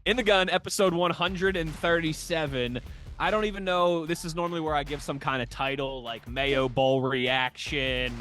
In the Gun, episode 137. I don't even know. This is normally where I give some kind of title like Mayo Bowl reaction,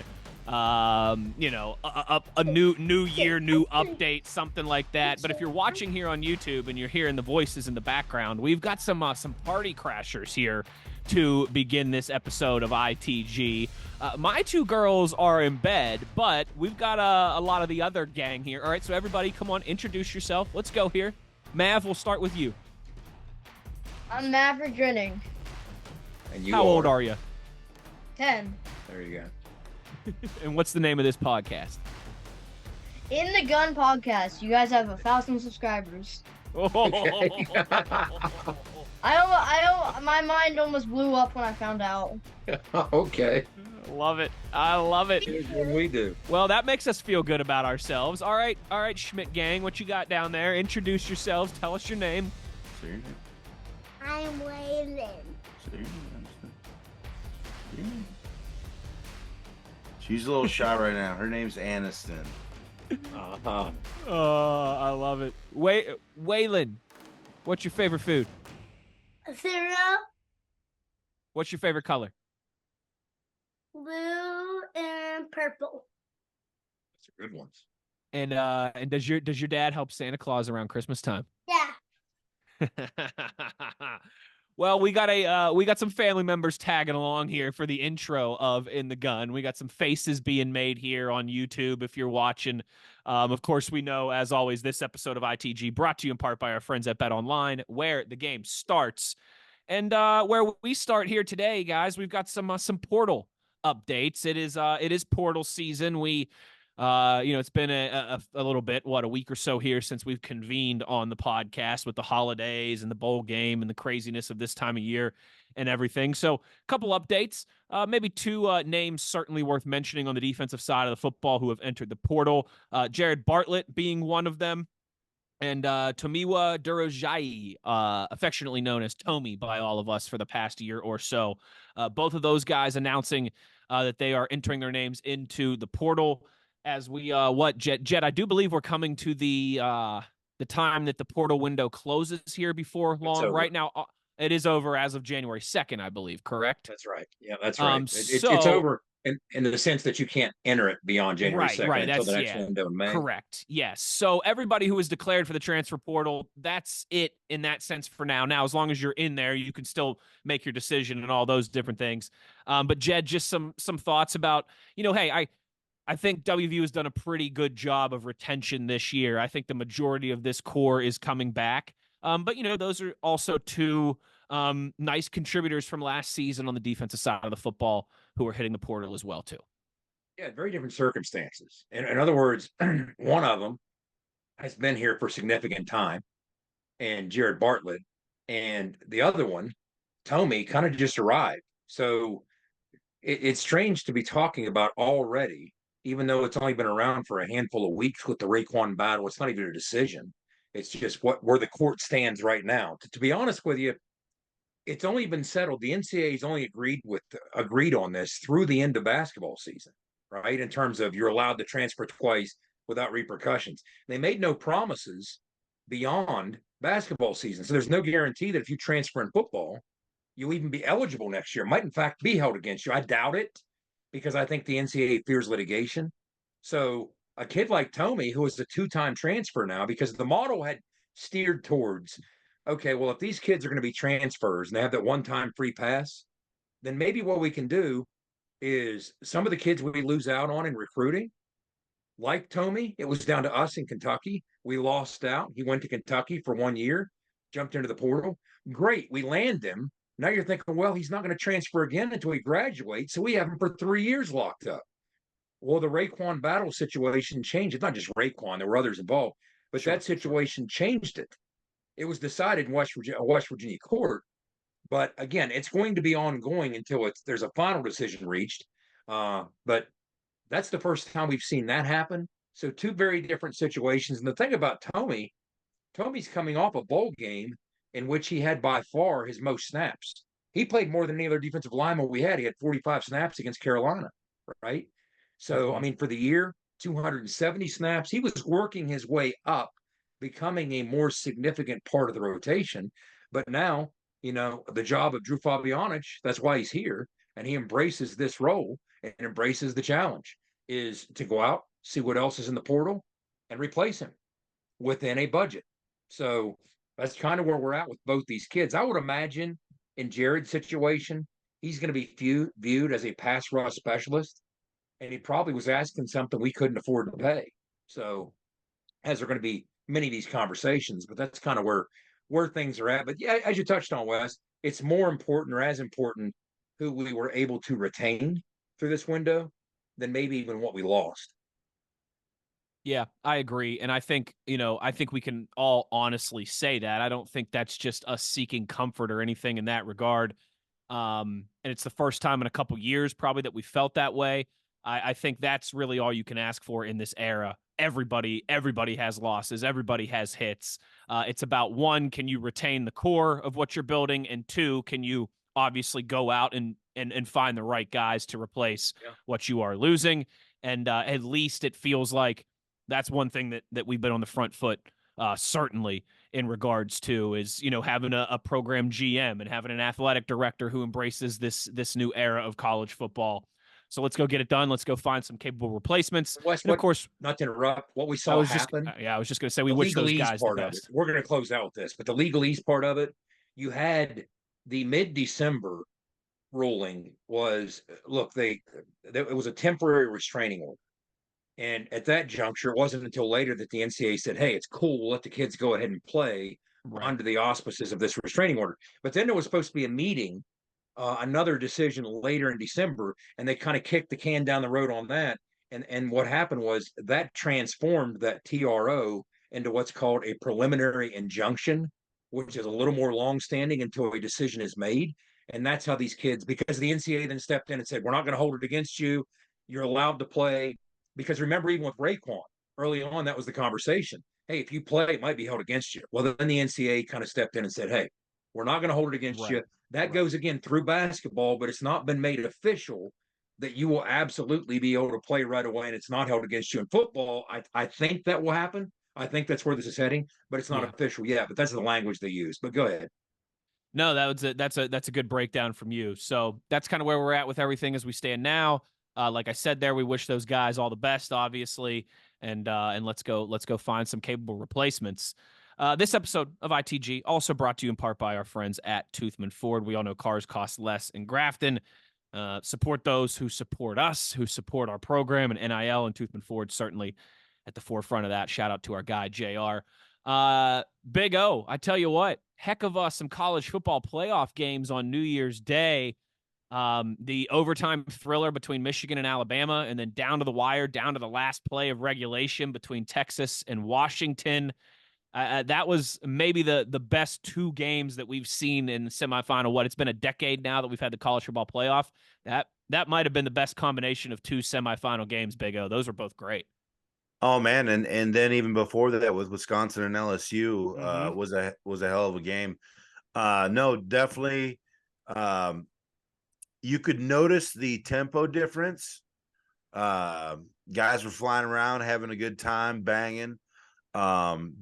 a new year, new update, something like that. But if you're watching here on YouTube and you're hearing the voices in the background, we've got some party crashers here to begin this episode of ITG. My two girls are in bed, but we've got a lot of the other gang here. All right, so everybody, come on, introduce yourself. Let's go here. Mav, we'll start with you. I'm Maverick Drenning. And you How old are you? 10. There you go. And what's the name of this podcast? In the Gun podcast. You guys have 1,000 subscribers. Okay. My mind almost blew up when I found out. Okay. Love it. I love it. Here's what we do. Well, that makes us feel good about ourselves. All right, Schmidt gang, what you got down there? Introduce yourselves. Tell us your name. Say your name. I'm Waylon. Say your name. Say your name. She's a little shy right now. Her name's Aniston. Uh-huh. Oh, I love it. Waylon, what's your favorite food? Cereal, What's your favorite color? blue, and purple. That's a good one. And does your dad help Santa Claus around Christmas time? Yeah. Well, we got some family members tagging along here for the intro of In the Gun. We got some faces being made here on YouTube if you're watching. Of course, we know, as always, this episode of ITG brought to you in part by our friends at Bet Online, where the game starts. And where we start here today, guys, we've got some Portal updates. It is Portal season. It's been a little bit, a week or so here since we've convened on the podcast with the holidays and the bowl game and the craziness of this time of year and everything. So a couple updates, maybe two names certainly worth mentioning on the defensive side of the football who have entered the portal. Jared Bartlett being one of them, and Tomiwa Durojai, affectionately known as Tomi by all of us for the past year or so. Both of those guys announcing that they are entering their names into the portal. As we Jed, I do believe we're coming to the time that the portal window closes here before long. Right now, it is over as of January 2nd, I believe. Correct? That's right. Yeah, that's right. It's So- over in the sense that you can't enter it beyond January 2nd until the next window in May. Correct. Yes. So everybody who is declared for the transfer portal, that's it in that sense for now. Now, as long as you're in there, you can still make your decision and all those different things. But Jed, just some thoughts about, hey, I think WVU has done a pretty good job of retention this year. I think the majority of this core is coming back. But those are also two nice contributors from last season on the defensive side of the football who are hitting the portal as well, too. Yeah, very different circumstances. In other words, one of them has been here for significant time, and Jared Bartlett, and the other one, Tomi, kind of just arrived. So it's strange to be talking about already, even though it's only been around for a handful of weeks with the Raekwon battle. It's not even a decision. It's just where the court stands right now. To be honest with you, it's only been settled. The NCAA's only agreed on this through the end of basketball season, right? In terms of you're allowed to transfer twice without repercussions. They made no promises beyond basketball season. So there's no guarantee that if you transfer in football, you'll even be eligible next year. It might, in fact, be held against you. I doubt it because I think the NCAA fears litigation. So a kid like Tomi, who is a two-time transfer now, because the model had steered towards, okay, well, if these kids are going to be transfers and they have that one-time free pass, then maybe what we can do is some of the kids we lose out on in recruiting, like Tomi, it was down to us in Kentucky. We lost out. He went to Kentucky for 1 year, jumped into the portal. Great. We land him. Now you're thinking, well, he's not going to transfer again until he graduates. So we have him for 3 years locked up. Well, the Raekwon battle situation changed. It's not just Raekwon. There were others involved. But that situation changed it. It was decided in West Virginia court. But again, it's going to be ongoing until there's a final decision reached. But that's the first time we've seen that happen. So two very different situations. And the thing about Tomi's coming off a bowl game in which he had by far his most snaps. He played more than any other defensive lineman we had. He had 45 snaps against Carolina, right? So, I mean, for the year, 270 snaps. He was working his way up becoming a more significant part of the rotation. But now, the job of Drew Fabianich, that's why he's here, and he embraces this role and embraces the challenge, is to go out, see what else is in the portal, and replace him within a budget. So that's kind of where we're at with both these kids. I would imagine in Jared's situation, he's going to be viewed as a pass rush specialist, and he probably was asking something we couldn't afford to pay. So, as there are going to be many of these conversations, but that's kind of where things are at. But yeah, as you touched on, Wes, it's more important or as important who we were able to retain through this window than maybe even what we lost. Yeah, I agree. And I think, I think we can all honestly say that. I don't think that's just us seeking comfort or anything in that regard. And it's the first time in a couple years probably that we felt that way. I think that's really all you can ask for in this era. Everybody has losses. Everybody has hits. It's about, one, can you retain the core of what you're building? And two, can you obviously go out and find the right guys to replace what you are losing? And at least it feels like that's one thing that we've been on the front foot, certainly in regards to, is, having a program GM and having an athletic director who embraces this new era of college football. So let's go get it done. Let's go find some capable replacements. Wes, and of course, not to interrupt, what we saw happen. I was just going to say, we wish those guys the best. We're going to close out with this, but the legalese part of it, you had the mid-December ruling was, look, it was a temporary restraining order. And at that juncture, it wasn't until later that the NCAA said, hey, it's cool, we'll let the kids go ahead and play under the auspices of this restraining order. But then there was supposed to be a meeting, another decision later in December, and they kind of kicked the can down the road on that. And what happened was that transformed that TRO into what's called a preliminary injunction, which is a little more longstanding until a decision is made. And that's how these kids, because the NCAA then stepped in and said, we're not going to hold it against you. You're allowed to play. Because remember, even with Raekwon, early on, that was the conversation. Hey, if you play, it might be held against you. Well, then the NCAA kind of stepped in and said, hey, we're not going to hold it against you. That goes, again, through basketball, but it's not been made official that you will absolutely be able to play right away and it's not held against you. In football, I think that will happen. I think that's where this is heading, but it's not official yet. But that's the language they use. But go ahead. No, that's a good breakdown from you. So that's kind of where we're at with everything as we stand now. Like I said there, we wish those guys all the best, obviously, and let's go find some capable replacements. This episode of ITG also brought to you in part by our friends at Toothman Ford. We all know cars cost less in Grafton. Support those who support us, who support our program, and NIL, and Toothman Ford certainly at the forefront of that. Shout out to our guy, JR. Big O, I tell you what, heck of some college football playoff games on New Year's Day. The overtime thriller between Michigan and Alabama, and then down to the wire, down to the last play of regulation between Texas and Washington. That was maybe the best two games that we've seen in the semifinal. It's been a decade now that we've had the college football playoff. That might have been the best combination of two semifinal games, Big O. Those were both great. Oh man, and then even before that with Wisconsin and LSU was a hell of a game. No, definitely. You could notice the tempo difference. Guys were flying around, having a good time, banging.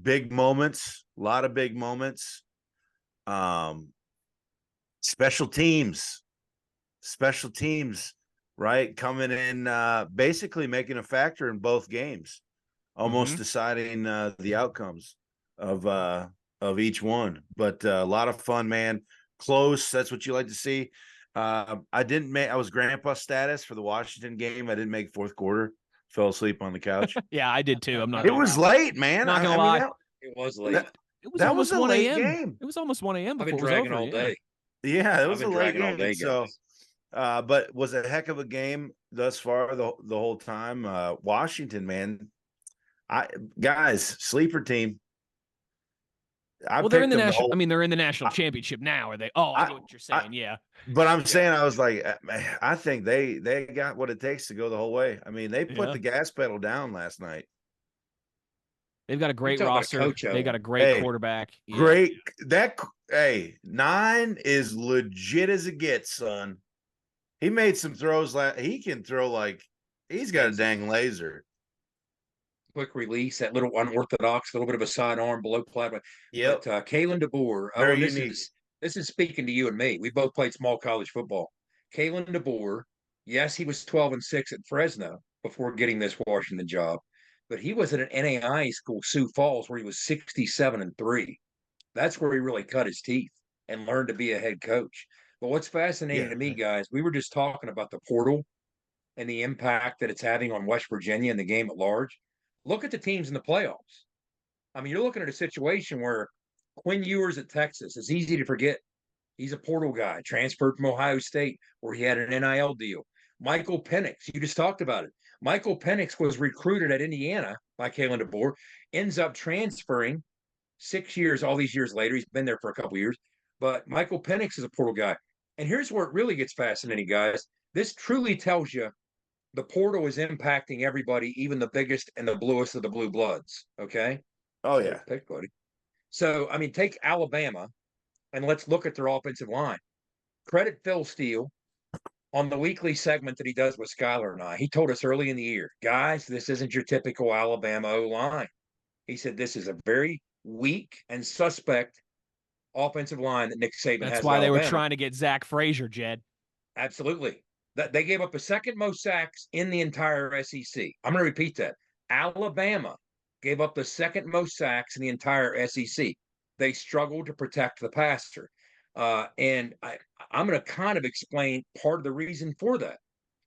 Big moments, a lot of big moments. Special teams, right? Coming in, basically making a factor in both games, almost deciding the outcomes of each one. But a lot of fun, man. Close. That's what you like to see. I was grandpa status for the Washington game. I didn't make fourth quarter. Fell asleep on the couch. Yeah, I did too. It was late, man. Not gonna lie. It was late. That was a 1 late a.m. game. It was almost 1 a.m. I've been before it was dragging over. all day. Yeah, it was a late game. Day, so, but was a heck of a game thus far the whole time. Washington, man. Guys, sleeper team. They're in the national. They're in the national championship now. Are they? Oh, I know what you're saying. Yeah, but I'm saying, I was like, I think they got what it takes to go the whole way. I mean, they put the gas pedal down last night. They've got a great roster. They got a great quarterback. Yeah. Great. 9 is legit as it gets, son. He made some throws. He can throw like he's got a dang laser. quick release, that little unorthodox, little bit of a sidearm below plat. Yep. But Kalen DeBoer, Very and unique. this is speaking to you and me. We both played small college football. Kalen DeBoer, yes, he was 12-6 at Fresno before getting this Washington job, but he was at an NAIA school, Sioux Falls, where he was 67-3. That's where he really cut his teeth and learned to be a head coach. But what's fascinating Yeah. to me, guys, we were just talking about the portal and the impact that it's having on West Virginia and the game at large. Look at the teams in the playoffs. I mean, you're looking at a situation where Quinn Ewers at Texas is easy to forget. He's a portal guy, transferred from Ohio State, where he had an NIL deal. Michael Penix, you just talked about it. Michael Penix was recruited at Indiana by Kalen DeBoer, ends up transferring 6 years, all these years later. He's been there for a couple years. But Michael Penix is a portal guy. And here's where it really gets fascinating, guys. This truly tells you the portal is impacting everybody, even the biggest and the bluest of the blue bloods. Okay. Oh yeah. Pick, buddy. So, I mean, take Alabama and let's look at their offensive line. Credit Phil Steele on the weekly segment that he does with Skylar and I. He told us early in the year, guys, this isn't your typical Alabama O line. He said this is a very weak and suspect offensive line that Nick Saban has. That's why they were Alabama. trying to get Zach Frazier, Jed. Absolutely. That they gave up the second most sacks in the entire SEC. I'm going to repeat that. Alabama gave up the second most sacks in the entire SEC. They struggled to protect the passer. And I'm going to kind of explain part of the reason for that.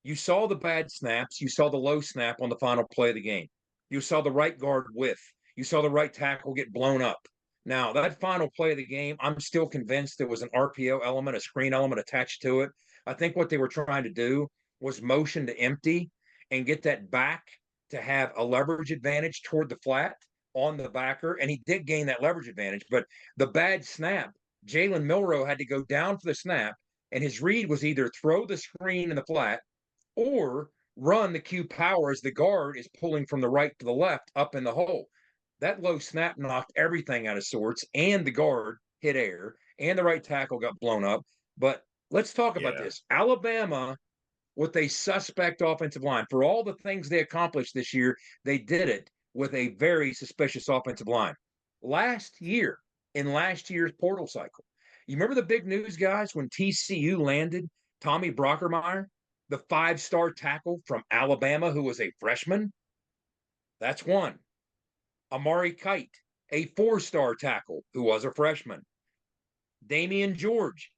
You saw the bad snaps. You saw the low snap on the final play of the game. You saw the right guard whiff. You saw the right tackle get blown up. Now, that final play of the game, I'm still convinced there was an RPO element, a screen element attached to it. I think what they were trying to do was motion to empty and get that back to have a leverage advantage toward the flat on the backer. And he did gain that leverage advantage. But the bad snap, Jalen Milroe had to go down for the snap, and his read was either throw the screen in the flat or run the Q power as the guard is pulling from the right to the left up in the hole. That low snap knocked everything out of sorts, and the guard hit air, and the right tackle got blown up. But let's talk about this. Alabama, with a suspect offensive line, for all the things they accomplished this year, they did it with a very suspicious offensive line. Last year, in last year's portal cycle, you remember the big news, guys, when TCU landed Tommy Brockermeyer, the 5-star tackle from Alabama, who was a freshman? That's one. Amari Kite, a 4-star tackle who was a freshman. Damian George,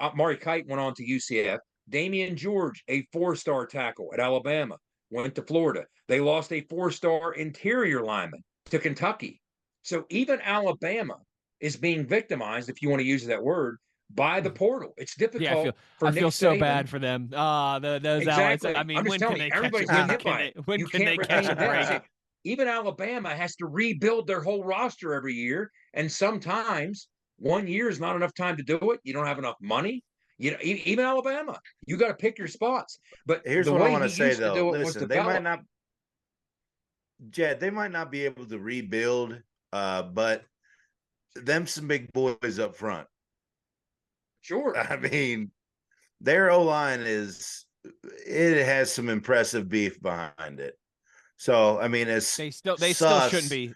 Amari Kite went on to UCF. Damian George, a 4-star tackle at Alabama, went to Florida. They lost a 4-star interior lineman to Kentucky. So even Alabama is being victimized, if you want to use that word, by the portal. It's difficult. I feel so bad for them. Those exactly. Allies. I mean, I'm just telling you, everybody's getting hit by it. When can they catch a break? Even Alabama has to rebuild their whole roster every year, and sometimes 1 year is not enough time to do it. You don't have enough money. You know, even Alabama, you got to pick your spots. But here's what I want to say, though. Listen, they might not, Jed, they might not be able to rebuild, but them some big boys up front. Sure. I mean, their O-line it has some impressive beef behind it. So, I mean, they still shouldn't be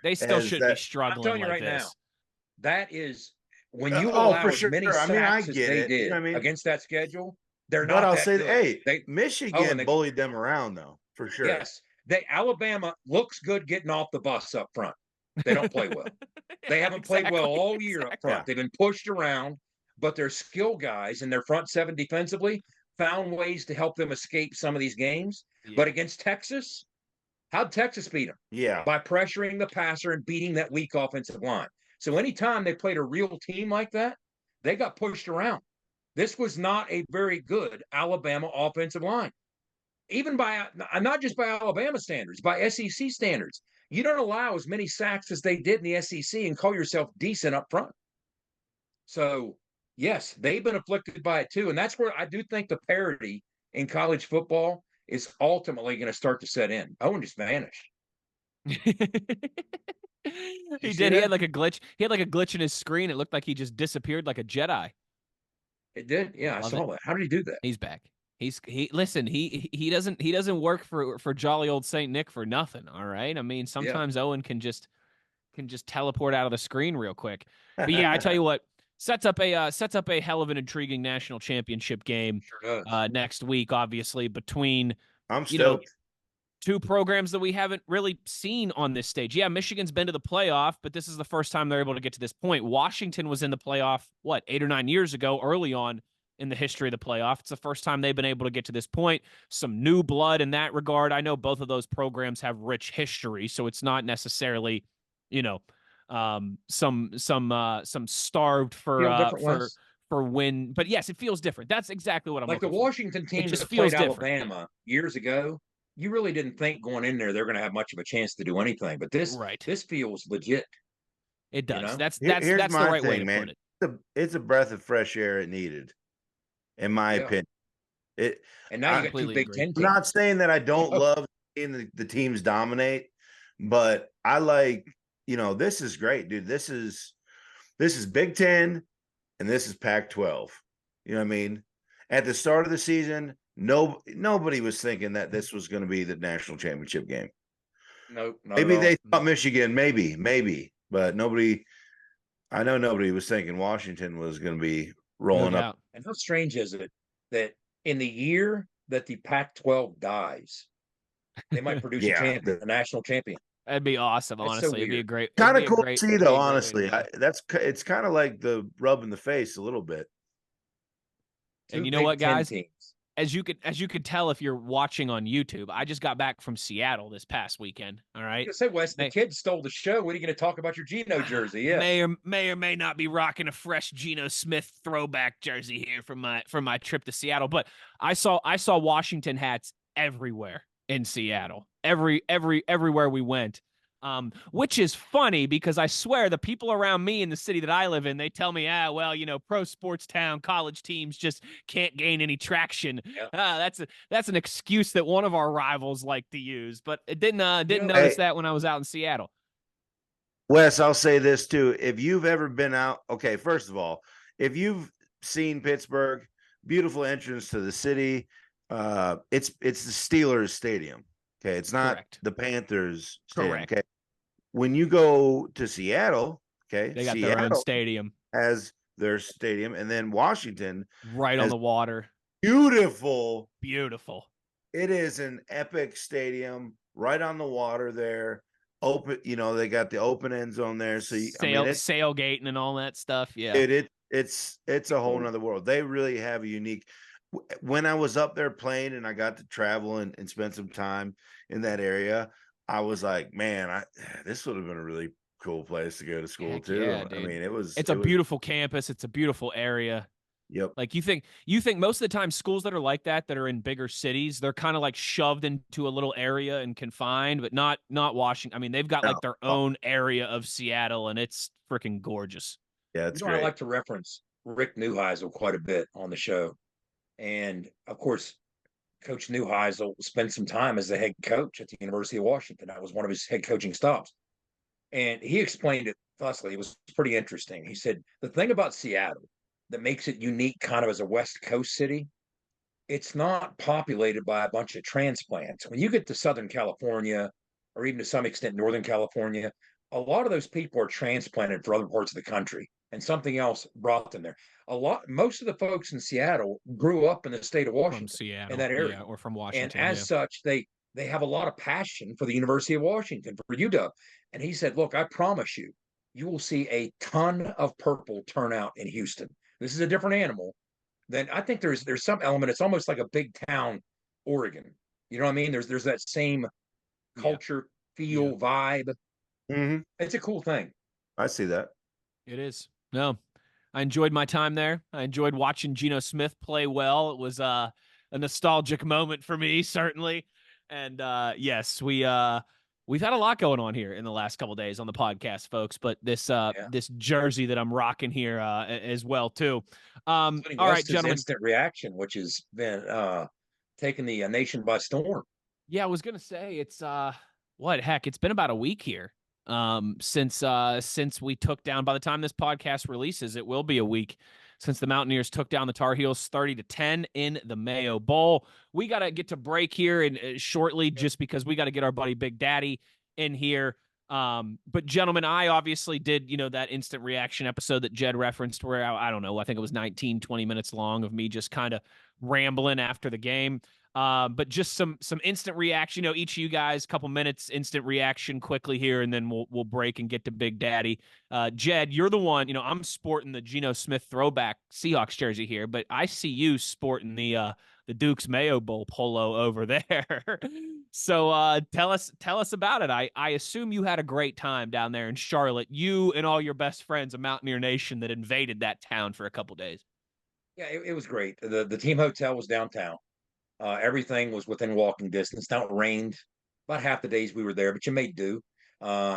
struggling. I'm telling you like right this. now, that is when you allow as many sacks as they did, you know what I mean? Against that schedule, they're not. But I'll that say, good. hey, Michigan bullied them around, though, for sure. Yes, Alabama looks good getting off the bus up front. They don't play well. They haven't played well all year up front. They've been pushed around, but their skill guys in their front seven defensively found ways to help them escape some of these games. Yeah. But against Texas, how'd Texas beat them? Yeah. By pressuring the passer and beating that weak offensive line. So anytime they played a real team like that, they got pushed around. This was not a very good Alabama offensive line. Even by, not just by Alabama standards, by SEC standards. You don't allow as many sacks as they did in the SEC and call yourself decent up front. So, yes, they've been afflicted by it too. And that's where I do think the parity in college football is ultimately going to start to set in. Owen just vanished. He did. He had like a glitch. He had like a glitch in his screen. It looked like he just disappeared like a Jedi. It did. Yeah, I saw that. How did he do that? He's back. He doesn't work for jolly old Saint Nick for nothing. All right. I mean, Yeah. sometimes Owen can just teleport out of the screen real quick. But yeah, I tell you what, sets up a hell of an intriguing national championship game Sure does. next week, obviously, between I'm you know stoked. two programs that we haven't really seen on this stage. Yeah, Michigan's been to the playoff, but this is the first time they're able to get to this point. Washington was in the playoff, 8 or 9 years ago, early on in the history of the playoff. It's the first time they've been able to get to this point. Some new blood in that regard. I know both of those programs have rich history, so it's not necessarily, you know, some starved Feel different ones. for win. But yes, it feels different. That's exactly what I'm Like the looking for. Washington It teams just that feels played different. Alabama years ago, you really didn't think going in there they're going to have much of a chance to do anything. But Right. this feels legit. It You does. know? That's Here's the my right way thing, to man. put it. It's a breath of fresh air it needed, in my Yeah. opinion. It. And now you got two completely Big agree. Ten I'm teams. not saying that I don't Oh. love seeing the teams dominate, but I like, this is great, dude. This is Big Ten and this is Pac-12. You know what I mean? At the start of the season, nobody was thinking that this was going to be the national championship game. No, not Maybe at all. they thought Michigan, maybe, but nobody. I know nobody was thinking Washington was going to be rolling up. And how strange is it that in the year that the Pac-12 dies, they might produce Yeah. a champion, a national champion. That'd be awesome. That's so honestly, it'd be a weird. great, Kind it'd of be a cool to see, it'd be a though. great way to Honestly, go. it's kind of like the rub in the face a little bit. And Two you know Big what, Ten guys? teams. As you could tell if you're watching on YouTube, I just got back from Seattle this past weekend. All I right. was gonna say, Wes, the kids stole the show. What are you going to talk about your Geno jersey? Yeah. May or may not be rocking a fresh Geno Smith throwback jersey here from my trip to Seattle, but I saw Washington hats everywhere in Seattle. Everywhere we went. Which is funny because I swear the people around me in the city that I live in, they tell me, pro sports town, college teams just can't gain any traction. Yeah. That's an excuse that one of our rivals like to use, but it didn't notice that when I was out in Seattle. Wes, I'll say this too. If you've ever been out, okay, first of all, if you've seen Pittsburgh, beautiful entrance to the city. It's the Steelers stadium. Okay. It's not Correct. the Panthers stadium. Correct. Okay. When you go to Seattle, okay, They got Seattle their own stadium has their stadium, and then Washington right on has the water. beautiful. Beautiful. It is an epic stadium right on the water there. Open, they got the open end zone there. So Sailgating and all that stuff. Yeah. It's a whole nother world. They really have a unique. When I was up there playing and I got to travel and spend some time in that area, I was like, man, this would have been a really cool place to go to school too. Yeah, dude. I mean, it's a beautiful campus. It's a beautiful area. Yep. Like you think most of the time schools that are like that are in bigger cities, they're kind of like shoved into a little area and confined, but not Washington. I mean, they've got like their own area of Seattle, and it's freaking gorgeous. Yeah, it's great. I like to reference Rick Neuheisel quite a bit on the show. And of course, Coach Neuheisel spent some time as the head coach at the University of Washington. That was one of his head coaching stops. And he explained it thusly. It was pretty interesting. He said, the thing about Seattle that makes it unique kind of as a West Coast city, it's not populated by a bunch of transplants. When you get to Southern California, or even to some extent Northern California, a lot of those people are transplanted for other parts of the country, and something else brought them there. Most of the folks in Seattle grew up in the state of Washington, from Seattle, in that area, or from Washington, and as such, they have a lot of passion for the University of Washington, for UW. And he said, "Look, I promise you, you will see a ton of purple turn out in Houston. This is a different animal. Then I think there's some element. It's almost like a big town, Oregon. You know what I mean? There's that same culture, feel, vibe. Mm-hmm. It's a cool thing. I see that. It is. No, I enjoyed my time there. I enjoyed watching Geno Smith play well. It was a nostalgic moment for me, certainly. And yes, we've had a lot going on here in the last couple of days on the podcast, folks. But this jersey that I'm rocking here as well too. All right, gentlemen. Instant reaction, which has been taking the nation by storm. Yeah, I was gonna say it's it's been about a week here since we took down. By the time this podcast releases, it will be a week since the Mountaineers took down the Tar Heels 30-10 in the Mayo Bowl. We got to get to break here shortly just because we got to get our buddy Big Daddy in here. But gentlemen, I obviously did, that instant reaction episode that Jed referenced where I don't know, I think it was 19, 20 minutes long of me just kind of rambling after the game. But just some instant reaction, each of you guys, couple minutes, instant reaction quickly here, and then we'll break and get to Big Daddy. Jed, you're the one, I'm sporting the Geno Smith throwback Seahawks jersey here, but I see you sporting the Duke's Mayo Bowl polo over there. So tell us about it. I assume you had a great time down there in Charlotte, you and all your best friends of Mountaineer Nation that invaded that town for a couple days. Yeah, it was great. The team hotel was downtown. Everything was within walking distance. Now it rained about half the days we were there, but you made do.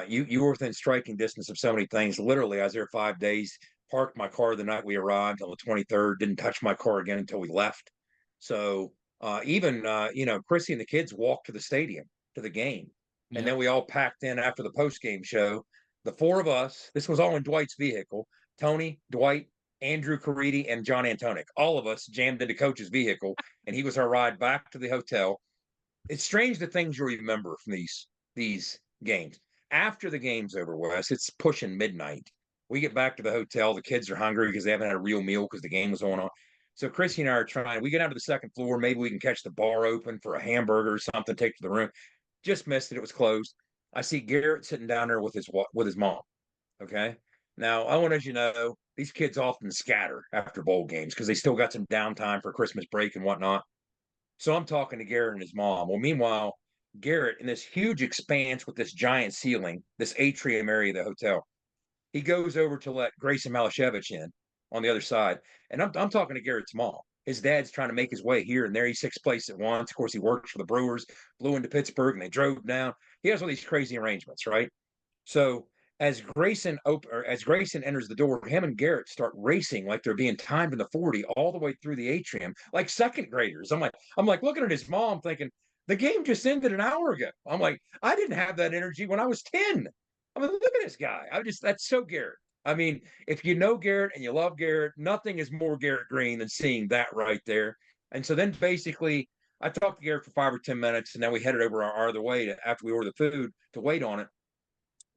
You were within striking distance of so many things. Literally, I was there 5 days. Parked my car the night we arrived on the 23rd. Didn't touch my car again until we left. So even Chrissy and the kids walked to the stadium to the game, and then we all packed in after the post game show. The four of us. This was all in Dwight's vehicle. Tony, Dwight, Andrew Caridi, and John Antonic. All of us jammed into Coach's vehicle, and he was our ride back to the hotel. It's strange the things you remember from these games. After the game's over, Wes, it's pushing midnight. We get back to the hotel. The kids are hungry because they haven't had a real meal because the game was going on. So Chrissy and I are trying. We get down to the second floor. Maybe we can catch the bar open for a hamburger or something, take to the room. Just missed it. It was closed. I see Garrett sitting down there with his mom. Okay. Now, I want to know, these kids often scatter after bowl games because they still got some downtime for Christmas break and whatnot. So I'm talking to Garrett and his mom. Well, meanwhile, Garrett in this huge expanse with this giant ceiling, this atrium area of the hotel, he goes over to let Grayson Malashevich in on the other side. And I'm talking to Garrett's mom. His dad's trying to make his way here and there. He's 6 places at once. Of course, he works for the Brewers, flew into Pittsburgh, and they drove down. He has all these crazy arrangements, right? So as Grayson enters the door, him and Garrett start racing like they're being timed in the 40 all the way through the atrium, like second graders. I'm like looking at his mom thinking, the game just ended an hour ago. I'm like, I didn't have that energy when I was 10. I mean, look at this guy. That's so Garrett. I mean, if you know Garrett and you love Garrett, nothing is more Garrett Green than seeing that right there. And so then basically I talked to Garrett for 5 or 10 minutes, and then we headed over our other way after we ordered the food to wait on it.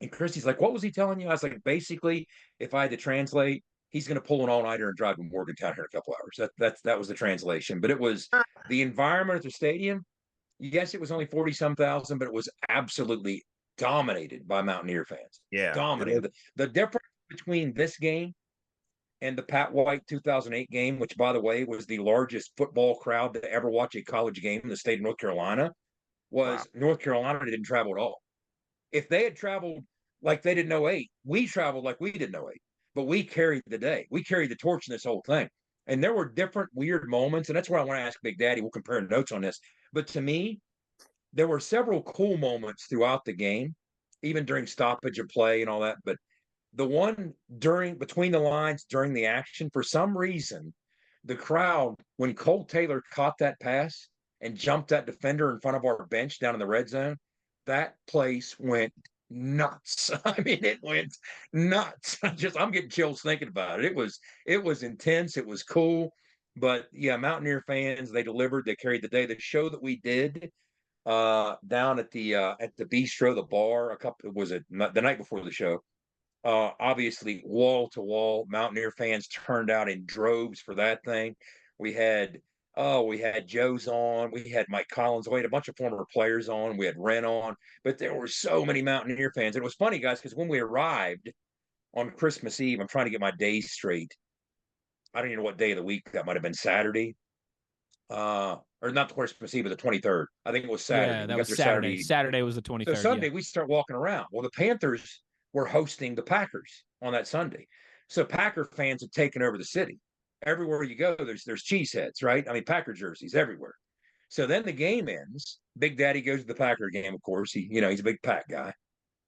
And Christy's like, what was he telling you? I was like, basically, if I had to translate, he's going to pull an all-nighter and drive to Morgantown here in a couple hours. That was the translation. But it was the environment at the stadium. Yes, it was only 40-some thousand, but it was absolutely dominated by Mountaineer fans. Yeah. Dominated. The difference between this game and the Pat White 2008 game, which, by the way, was the largest football crowd to ever watch a college game in the state of North Carolina, was North Carolina didn't travel at all. If they had traveled like they did in 08, we traveled like we did in 08. But we carried the day. We carried the torch in this whole thing. And there were different weird moments. And that's where I want to ask Big Daddy. We'll compare notes on this. But to me, there were several cool moments throughout the game, even during stoppage of play and all that. But the one between the lines during the action, for some reason, the crowd, when Cole Taylor caught that pass and jumped that defender in front of our bench down in the red zone, that place went nuts. I mean, it went nuts. I'm getting chills thinking about it. It was intense. It was cool. But yeah, Mountaineer fans, they delivered. They carried the day. The show that we did down at the bistro, the bar, the night before the show. Obviously, wall to wall, Mountaineer fans turned out in droves for that thing. We had Joe's on, we had Mike Collins, we had a bunch of former players on, we had Ren on, but there were so many Mountaineer fans. It was funny, guys, because when we arrived on Christmas Eve, I'm trying to get my days straight. I don't even know what day of the week that might have been, Saturday. Or not the Christmas Eve, but the 23rd. I think it was Saturday. Yeah, that was Saturday. Saturday was the 23rd. So Sunday, we start walking around. Well, the Panthers were hosting the Packers on that Sunday. So Packer fans had taken over the city. Everywhere you go, there's cheeseheads, right? I mean, Packer jerseys everywhere. So then the game ends. Big Daddy goes to the Packer game, of course. He's a big Pack guy.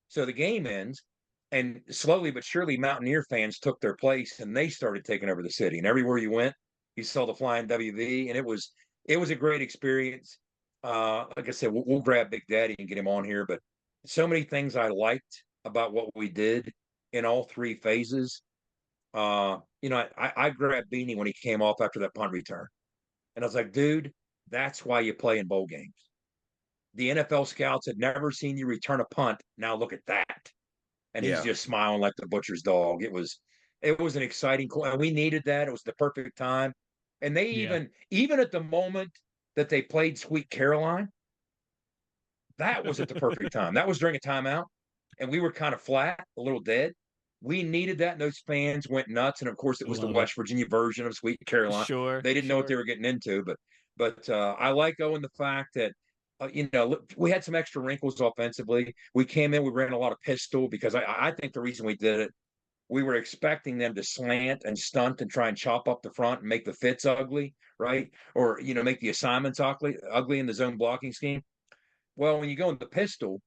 So the game ends, and slowly but surely, Mountaineer fans took their place, and they started taking over the city. And everywhere you went, you saw the flying WV, and it was a great experience. Like I said, we'll grab Big Daddy and get him on here, but so many things I liked about what we did in all three phases. I grabbed Beanie when he came off after that punt return. And I was like, dude, that's why you play in bowl games. The NFL scouts had never seen you return a punt. Now look at that. And he's Yeah. just smiling like the butcher's dog. It was an exciting call. And we needed that. It was the perfect time. And they even at the moment that they played Sweet Caroline, that was at the perfect time. That was during a timeout. And we were kind of flat, a little dead. We needed that, and those fans went nuts. And of course, it was the West Virginia version of Sweet Caroline. Sure. They didn't know what they were getting into, but I like Owen the fact that we had some extra wrinkles offensively. We came in, we ran a lot of pistol because I think the reason we did it, we were expecting them to slant and stunt and try and chop up the front and make the fits ugly, right? Or make the assignments ugly in the zone blocking scheme. Well, when you go into pistol,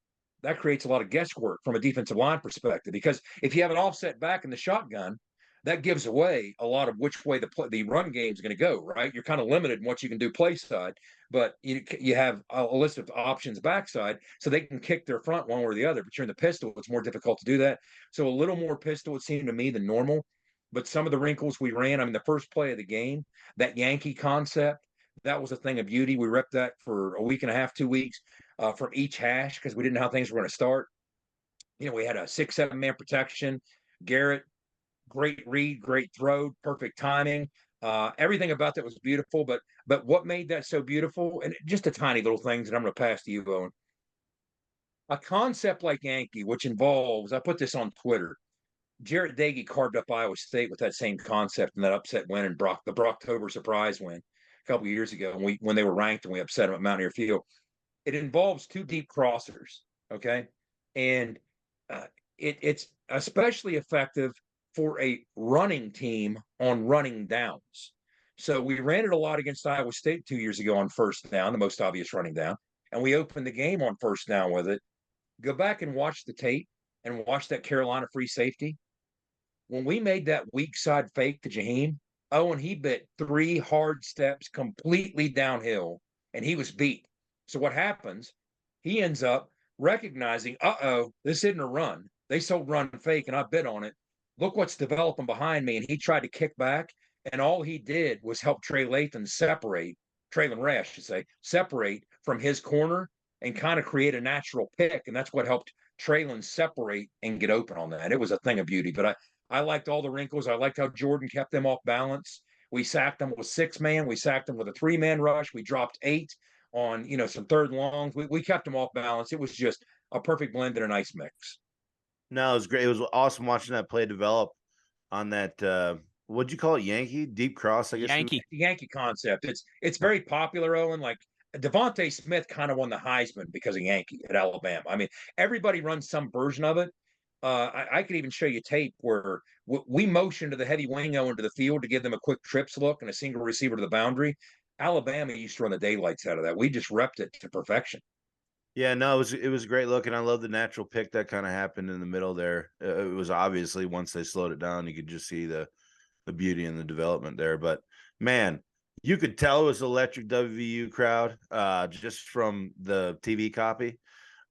that creates a lot of guesswork from a defensive line perspective, because if you have an offset back in the shotgun, that gives away a lot of which way the run game is going to go, right? You're kind of limited in what you can do play side, but you have a list of options backside, so they can kick their front one way or the other. But you're in the pistol, it's more difficult to do that. So a little more pistol, it seemed to me, than normal. But some of the wrinkles we ran, I mean, the first play of the game, that Yankee concept, that was a thing of beauty. We repped that for a week and a half, 2 weeks from each hash because we didn't know how things were going to start. We had a 6-7 man protection. Garrett, great read, great throw, perfect timing. Everything about that was beautiful. But what made that so beautiful, and just a tiny little things that I'm going to pass to you, Owen. A concept like Yankee, which involves, I put this on Twitter, Jarrett Dagey carved up Iowa State with that same concept and that upset win and the Brocktober surprise win a couple of years ago when they were ranked and we upset them at Mountaineer Field. It involves two deep crossers, okay? And it's especially effective for a running team on running downs. So we ran it a lot against Iowa State 2 years ago on first down, the most obvious running down, and we opened the game on first down with it. Go back and watch the tape and watch that Carolina free safety. When we made that weak side fake to Jaheim, and he bit 3 hard steps completely downhill, and he was beat. So what happens? He ends up recognizing, this isn't a run. They sold run fake, and I bit on it. Look what's developing behind me. And he tried to kick back, and all he did was help Traylon Ray, I should say, separate from his corner and kind of create a natural pick. And that's what helped Traylon separate and get open on that. It was a thing of beauty. But I liked all the wrinkles. I liked how Jordan kept them off balance. We sacked them with 6-man. We sacked them with a 3-man rush. We dropped 8 on, some third longs. We kept them off balance. It was just a perfect blend and a nice mix. No, it was great. It was awesome watching that play develop on that. What'd you call it? Yankee deep cross, I guess. Yankee concept. It's very popular, Owen. Like Devontae Smith kind of won the Heisman because of Yankee at Alabama. I mean, everybody runs some version of it. I could even show you tape where we motioned to the heavy wing into the field to give them a quick trips look and a single receiver to the boundary. Alabama used to run the daylights out of that. We just repped it to perfection. Yeah, no, it was a great look, and I love the natural pick that kind of happened in the middle there. It was obviously once they slowed it down, you could just see the beauty and the development there. But man, you could tell it was electric WVU crowd just from the TV copy.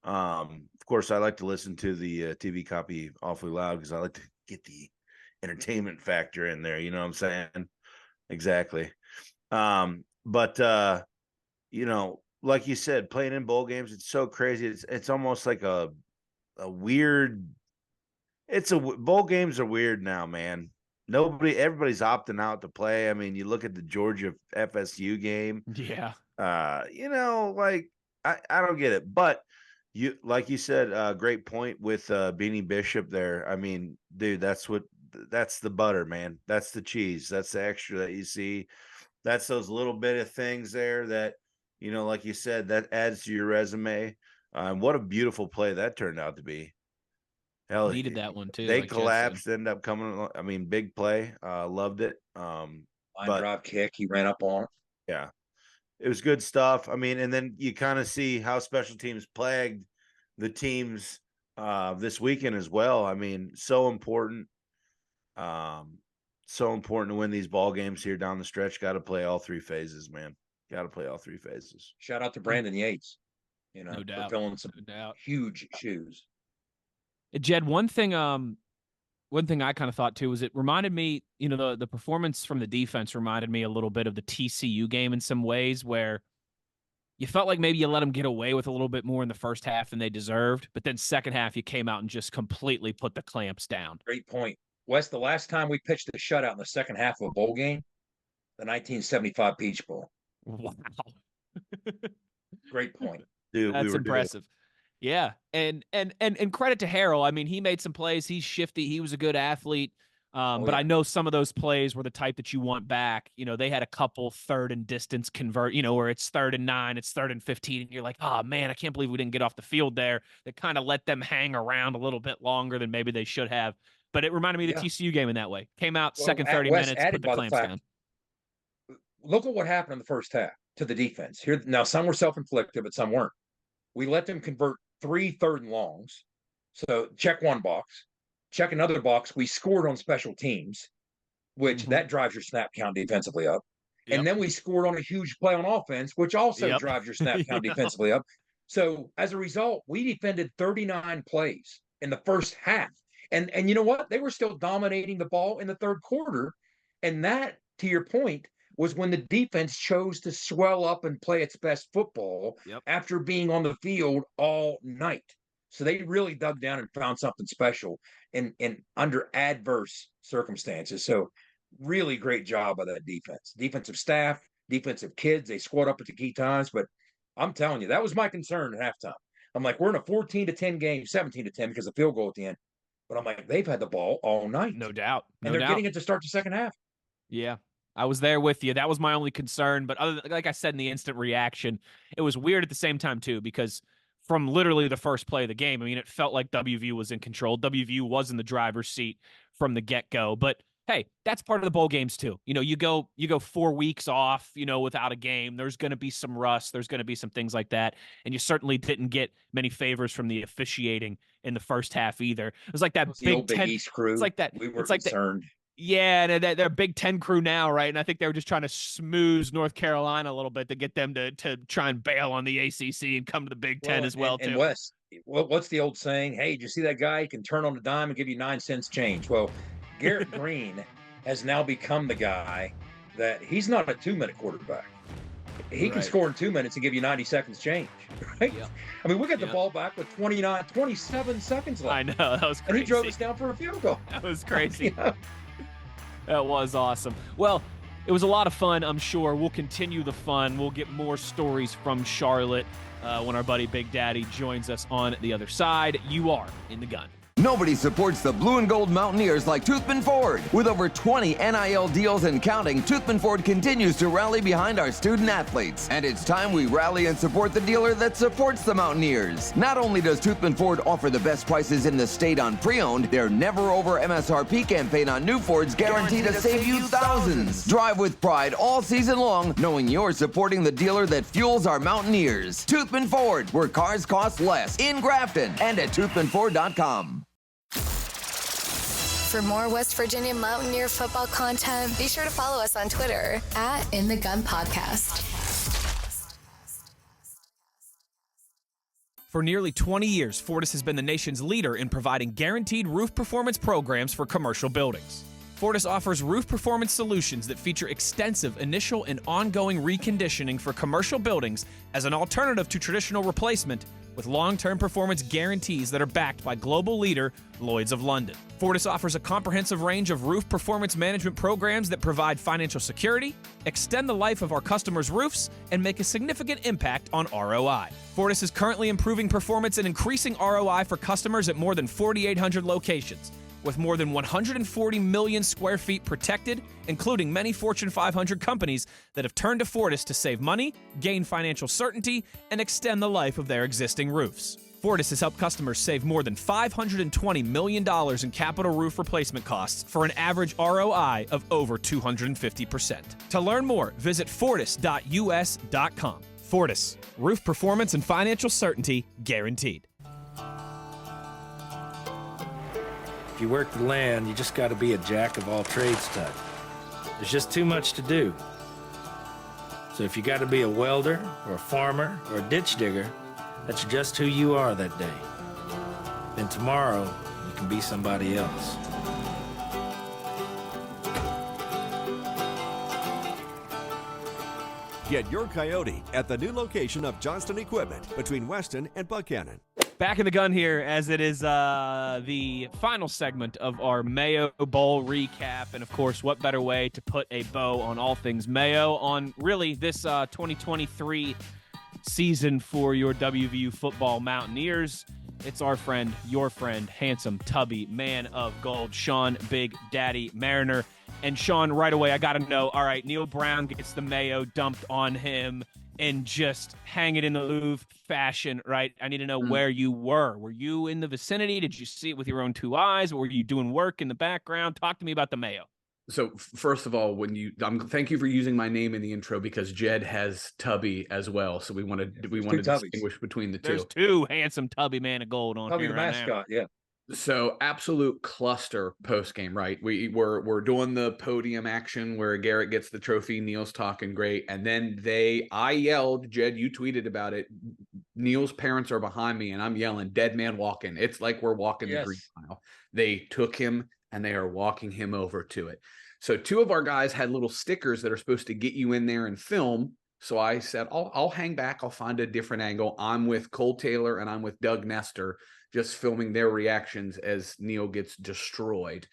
Of course, I like to listen to the TV copy awfully loud because I like to get the entertainment factor in there. You know what I'm saying? Exactly. But like you said, playing in bowl games, it's so crazy. It's almost like a weird. Bowl games are weird now, man. Everybody's opting out to play. I mean, you look at the Georgia FSU game. Yeah. Like I don't get it, but like you said, great point with Beanie Bishop there. I mean, dude, that's the butter, man. That's the cheese. That's the extra that you see. That's those little bit of things there that, like you said, that adds to your resume. What a beautiful play that turned out to be. Hell, needed that one too. They collapsed, ended up coming. I mean, big play. Loved it. Line drive kick. He ran up on it. Yeah, it was good stuff. I mean, and then you kind of see how special teams plagued the teams this weekend as well. I mean, so important. So important to win these ball games here down the stretch. Got to play all 3 phases, man. Got to play all 3 phases. Shout out to Brandon Yates. No doubt. For filling some huge shoes. Jed, one thing one thing I kind of thought too was it reminded me, the performance from the defense reminded me a little bit of the TCU game in some ways, where you felt like maybe you let them get away with a little bit more in the first half than they deserved, but then second half you came out and just completely put the clamps down. Great point. Wes, the last time we pitched a shutout in the second half of a bowl game, the 1975 Peach Bowl. Wow. Great point. Dude, That's impressive. Yeah. And credit to Harrell. I mean, he made some plays. He's shifty. He was a good athlete. But yeah. I know some of those plays were the type that you want back. They had a couple third and distance convert, where it's 3rd and 9, it's 3rd and 15. And you're like, oh man, I can't believe we didn't get off the field there. That kind of let them hang around a little bit longer than maybe they should have. But it reminded me of the TCU game in that way. Came out second 30 minutes, put the clamps down. Look at what happened in the first half to the defense. Here now, some were self-inflicted, but some weren't. We let them convert 3 third and longs. So check one box, check another box. We scored on special teams, which that drives your snap count defensively up. Yep. And then we scored on a huge play on offense, which also drives your snap count defensively up. So as a result, we defended 39 plays in the first half. And you know what? They were still dominating the ball in the third quarter. And that, to your point, was when the defense chose to swell up and play its best football after being on the field all night. So they really dug down and found something special in under adverse circumstances. So really great job by that defense. Defensive staff, defensive kids, they squad up at the key times. But I'm telling you, that was my concern at halftime. I'm like, we're in a 14-10 game, 17-10 because of field goal at the end. But I'm like, they've had the ball all night. No doubt. And they're getting it to start the second half. Yeah. I was there with you. That was my only concern. But like I said in the instant reaction, it was weird at the same time, too, because from literally the first play of the game, I mean, it felt like WVU was in control. WVU was in the driver's seat from the get-go. But, hey, that's part of the bowl games, too. You go 4 weeks off, without a game. There's going to be some rust. There's going to be some things like that. And you certainly didn't get many favors from the officiating in the first half either. It was like that Big East crew. It's like that. We were concerned. Yeah, and they're Big Ten crew now, right? And I think they were just trying to smooth North Carolina a little bit to get them to try and bail on the ACC and come to the Big Ten as well, too. And Wes, what's the old saying? Hey, did you see that guy? He can turn on a dime and give you 9 cents change. Well, Garrett Green has now become the guy that he's not a 2-minute quarterback. He can score in 2 minutes and give you 90 seconds change, right? Yep. I mean, we got the ball back with 27 seconds left. I know, that was crazy. And he drove us down for a field goal. That was crazy. That was awesome. Well, it was a lot of fun, I'm sure. We'll continue the fun. We'll get more stories from Charlotte when our buddy Big Daddy joins us on the other side. You are in the gun. Nobody supports the blue and gold Mountaineers like Toothman Ford. With over 20 NIL deals and counting, Toothman Ford continues to rally behind our student athletes. And it's time we rally and support the dealer that supports the Mountaineers. Not only does Toothman Ford offer the best prices in the state on pre-owned, their never over MSRP campaign on new Fords guaranteed to save you thousands. Drive with pride all season long, knowing you're supporting the dealer that fuels our Mountaineers. Toothman Ford, where cars cost less, in Grafton and at toothmanford.com. For more West Virginia Mountaineer football content, be sure to follow us on Twitter at In the Gun Podcast. For nearly 20 years, Fortis has been the nation's leader in providing guaranteed roof performance programs for commercial buildings. Fortis offers roof performance solutions that feature extensive initial and ongoing reconditioning for commercial buildings as an alternative to traditional replacement, with long-term performance guarantees that are backed by global leader Lloyd's of London. Fortis offers a comprehensive range of roof performance management programs that provide financial security, extend the life of our customers' roofs, and make a significant impact on ROI. Fortis is currently improving performance and increasing ROI for customers at more than 4,800 locations, with more than 140 million square feet protected, including many Fortune 500 companies that have turned to Fortis to save money, gain financial certainty, and extend the life of their existing roofs. Fortis has helped customers save more than $520 million in capital roof replacement costs for an average ROI of over 250%. To learn more, visit fortis.us.com. Fortis, roof performance and financial certainty guaranteed. If you work the land, you just got to be a jack of all trades type. There's just too much to do. So if you got to be a welder or a farmer or a ditch digger, that's just who you are that day. Then tomorrow, you can be somebody else. Get your Coyote at the new location of Johnston Equipment between Weston and Buchanan. Back in the gun here, as it is the final segment of our Mayo Bowl recap. And, of course, what better way to put a bow on all things Mayo on really this 2023 season for your WVU football Mountaineers. It's our friend, your friend, handsome, tubby, man of gold, Sean Big Daddy Mariner. And, Sean, right away, I got to know, all right, Neil Brown gets the Mayo dumped on him and just hang it in the Louvre fashion, right? I need to know where you were. Were you in the vicinity? Did you see it with your own two eyes? Or were you doing work in the background? Talk to me about the Mayo. So first of all, thank you for using my name in the intro because Jed has Tubby as well. So we want to distinguish between the two. There's two handsome Tubby man of gold on Tubby here the right mascot, now. yeah. So absolute cluster post game, right? We're doing the podium action where Garrett gets the trophy, Neil's talking great, and then I yelled, Jed, you tweeted about it. Neil's parents are behind me, and I'm yelling, "Dead man walking!" It's like we're walking the green mile. They took him and they are walking him over to it. So two of our guys had little stickers that are supposed to get you in there and film. So I said, I'll hang back. I'll find a different angle. I'm with Cole Taylor and I'm with Doug Nestor, just filming their reactions as Neil gets destroyed.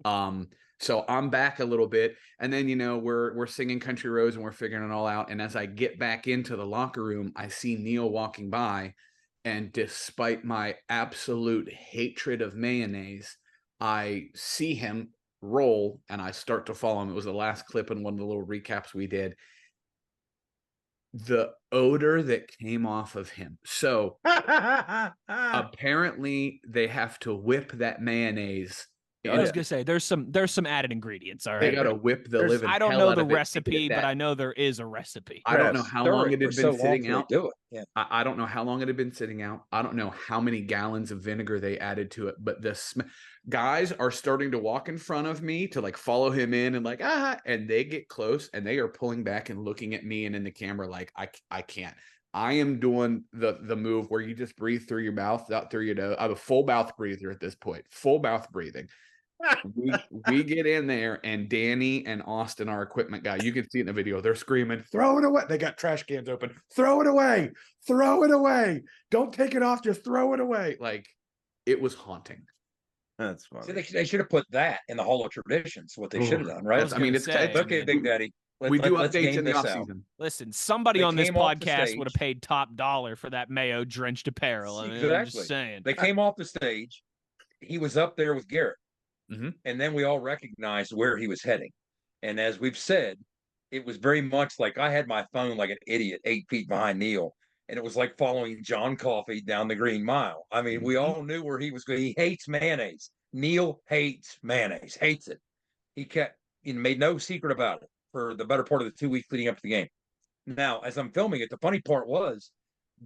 So I'm back a little bit. And then, we're singing Country Roads and we're figuring it all out. And as I get back into the locker room, I see Neil walking by. And despite my absolute hatred of mayonnaise, I see him roll and I start to follow him. It was the last clip in one of the little recaps we did. The odor that came off of him. So apparently they have to whip that mayonnaise. I was gonna say there's some added ingredients. All right, they gotta whip the living. I don't know the recipe, but I know there is a recipe. I don't know how long it had been sitting out. Do it. Yeah. I don't know how long it had been sitting out. I don't know how many gallons of vinegar they added to it, but the guys are starting to walk in front of me to like follow him in and and they get close and they are pulling back and looking at me and in the camera like I can't. I am doing the move where you just breathe through your mouth, out through your nose. I'm a full mouth breather at this point, full mouth breathing. we get in there and Danny and Austin, our equipment guy, you can see it in the video, they're screaming, throw it away. They got trash cans open. Throw it away. Throw it away. Don't take it off. Just throw it away. Like it was haunting. That's funny. See, they should have put that in the Hall of Traditions. What they should have done, right? It's okay, Big Daddy. We do updates in the offseason. Listen, somebody on this podcast would have paid top dollar for that Mayo drenched apparel. Exactly. I'm just saying. They came off the stage. He was up there with Garrett. Mm-hmm. And then we all recognized where he was heading. And as we've said, it was very much like I had my phone like an idiot 8 feet behind Neil. And it was like following John Coffey down the Green Mile. I mean, we all knew where he was going. He hates mayonnaise. Neil hates mayonnaise, hates it. He made no secret about it for the better part of the 2 weeks leading up to the game. Now, as I'm filming it, the funny part was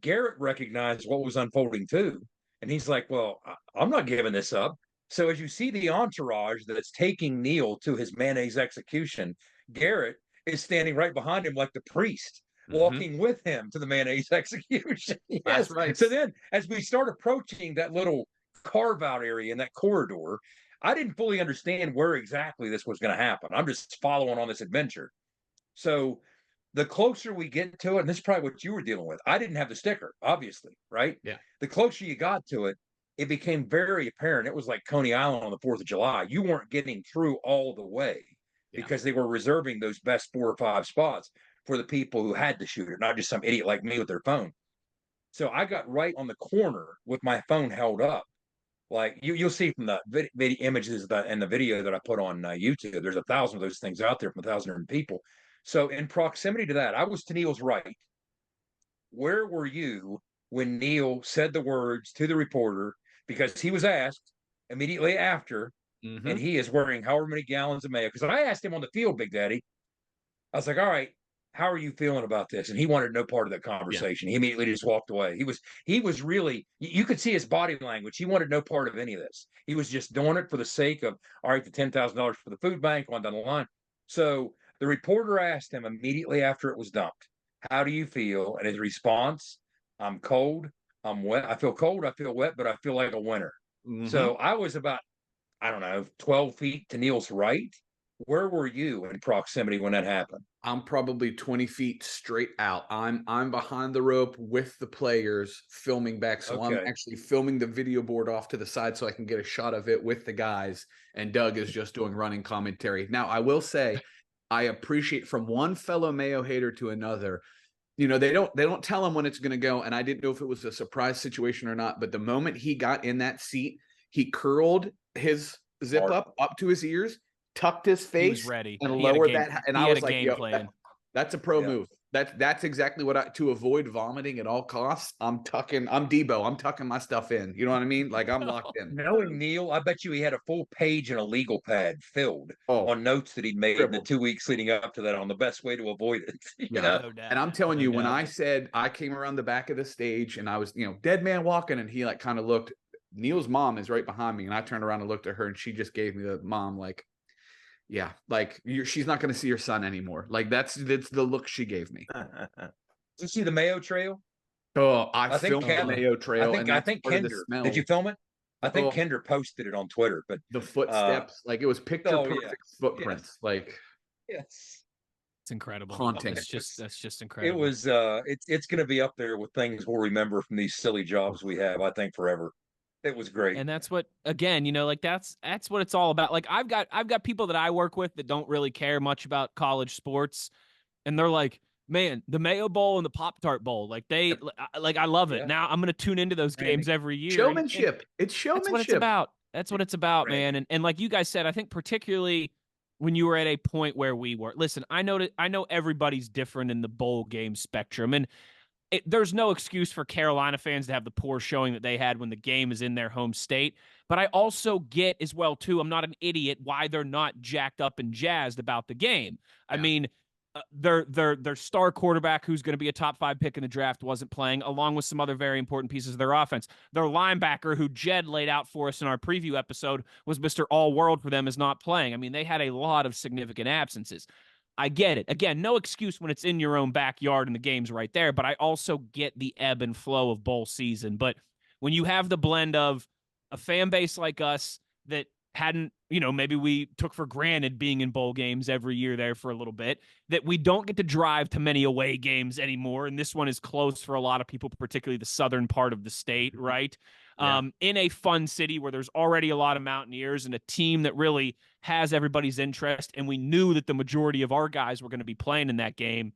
Garrett recognized what was unfolding too. And he's like, well, I'm not giving this up. So as you see the entourage that's taking Neil to his mayonnaise execution, Garrett is standing right behind him like the priest, walking with him to the mayonnaise execution. Yes. That's right. So then as we start approaching that little carve-out area in that corridor, I didn't fully understand where exactly this was going to happen. I'm just following on this adventure. So the closer we get to it, and this is probably what you were dealing with, I didn't have the sticker, obviously, right? Yeah. The closer you got to it, it became very apparent. It was like Coney Island on the 4th of July. You weren't getting through all the way because they were reserving those best 4 or 5 spots for the people who had to shoot it, not just some idiot like me with their phone. So I got right on the corner with my phone held up. Like you'll see from the video images and the video that I put on YouTube, there's 1,000 of those things out there from 1,000 people. So in proximity to that, I was to Neil's right. Where were you when Neil said the words to the reporter? Because he was asked immediately after, and he is wearing however many gallons of mayo. Because I asked him on the field, Big Daddy, I was like, all right, how are you feeling about this? And he wanted no part of that conversation. Yeah. He immediately just walked away. He was really, you could see his body language. He wanted no part of any of this. He was just doing it for the sake of, all right, the $10,000 for the food bank on down the line. So the reporter asked him immediately after it was dumped, how do you feel? And his response, I'm cold. I'm wet. I feel cold. I feel wet, but I feel like a winner. So I was about, 12 feet to Neil's right. Where were you in proximity when that happened? I'm probably 20 feet straight out. I'm behind the rope with the players filming back. So I'm Okay. actually filming the video board off to the side so I can get a shot of it with the guys. And Doug is just doing running commentary. Now, I will say, I appreciate from one fellow Mayo hater to another. You know, they don't tell him when it's going to go. And I didn't know if it was a surprise situation or not. But the moment he got in that seat, he curled his zip up to his ears, tucked his face, he was ready, and he had a lowered game, that. And he I had was a like, game yo, plan. that's a pro move. That's exactly what to avoid vomiting at all costs. I'm Debo. I'm tucking my stuff in. You know what I mean? Like I'm locked in. Knowing Neil, I bet you he had a full page and a legal pad filled on notes that he'd made in the 2 weeks leading up to that on the best way to avoid it. You know? No doubt. And I'm telling you, when doubt. I said I came around the back of the stage and I was, dead man walking, and he like kind of looked. Neil's mom is right behind me, and I turned around and looked at her, and she just gave me the mom like, yeah, like she's not going to see her son anymore. Like that's the look she gave me. Did you see the Mayo Trail? Oh, I think filmed the Mayo Trail. I think Kinder. Did you film it? I think Kinder posted it on Twitter, but the footsteps, like it was picture perfect footprints. Yes. Like, yes, it's incredible. Haunting. That's just incredible. It was. It's going to be up there with things we'll remember from these silly jobs we have. I think forever. It was great. And that's what, again, like that's what it's all about. Like I've got people that I work with that don't really care much about college sports, and they're like, man, the Mayo Bowl and the Pop-Tart Bowl, like I love it. Now I'm going to tune into those games every year. Showmanship. It's showmanship. That's what it's about. That's what it's about, man. And like you guys said, I think particularly when you were at a point where we were, listen, I know everybody's different in the bowl game spectrum, and there's no excuse for Carolina fans to have the poor showing that they had when the game is in their home state. But I also get as well, too, I'm not an idiot, why they're not jacked up and jazzed about the game. Yeah. I mean, their star quarterback, who's going to be a top 5 pick in the draft, wasn't playing, along with some other very important pieces of their offense. Their linebacker, who Jed laid out for us in our preview episode, was Mr. All-World for them, is not playing. I mean, they had a lot of significant absences. I get it. Again, no excuse when it's in your own backyard and the game's right there, but I also get the ebb and flow of bowl season. But when you have the blend of a fan base like us that hadn't, maybe we took for granted being in bowl games every year there for a little bit, that we don't get to drive to many away games anymore. And this one is close for a lot of people, particularly the southern part of the state, right? Yeah. In a fun city where there's already a lot of Mountaineers and a team that really has everybody's interest, and we knew that the majority of our guys were going to be playing in that game.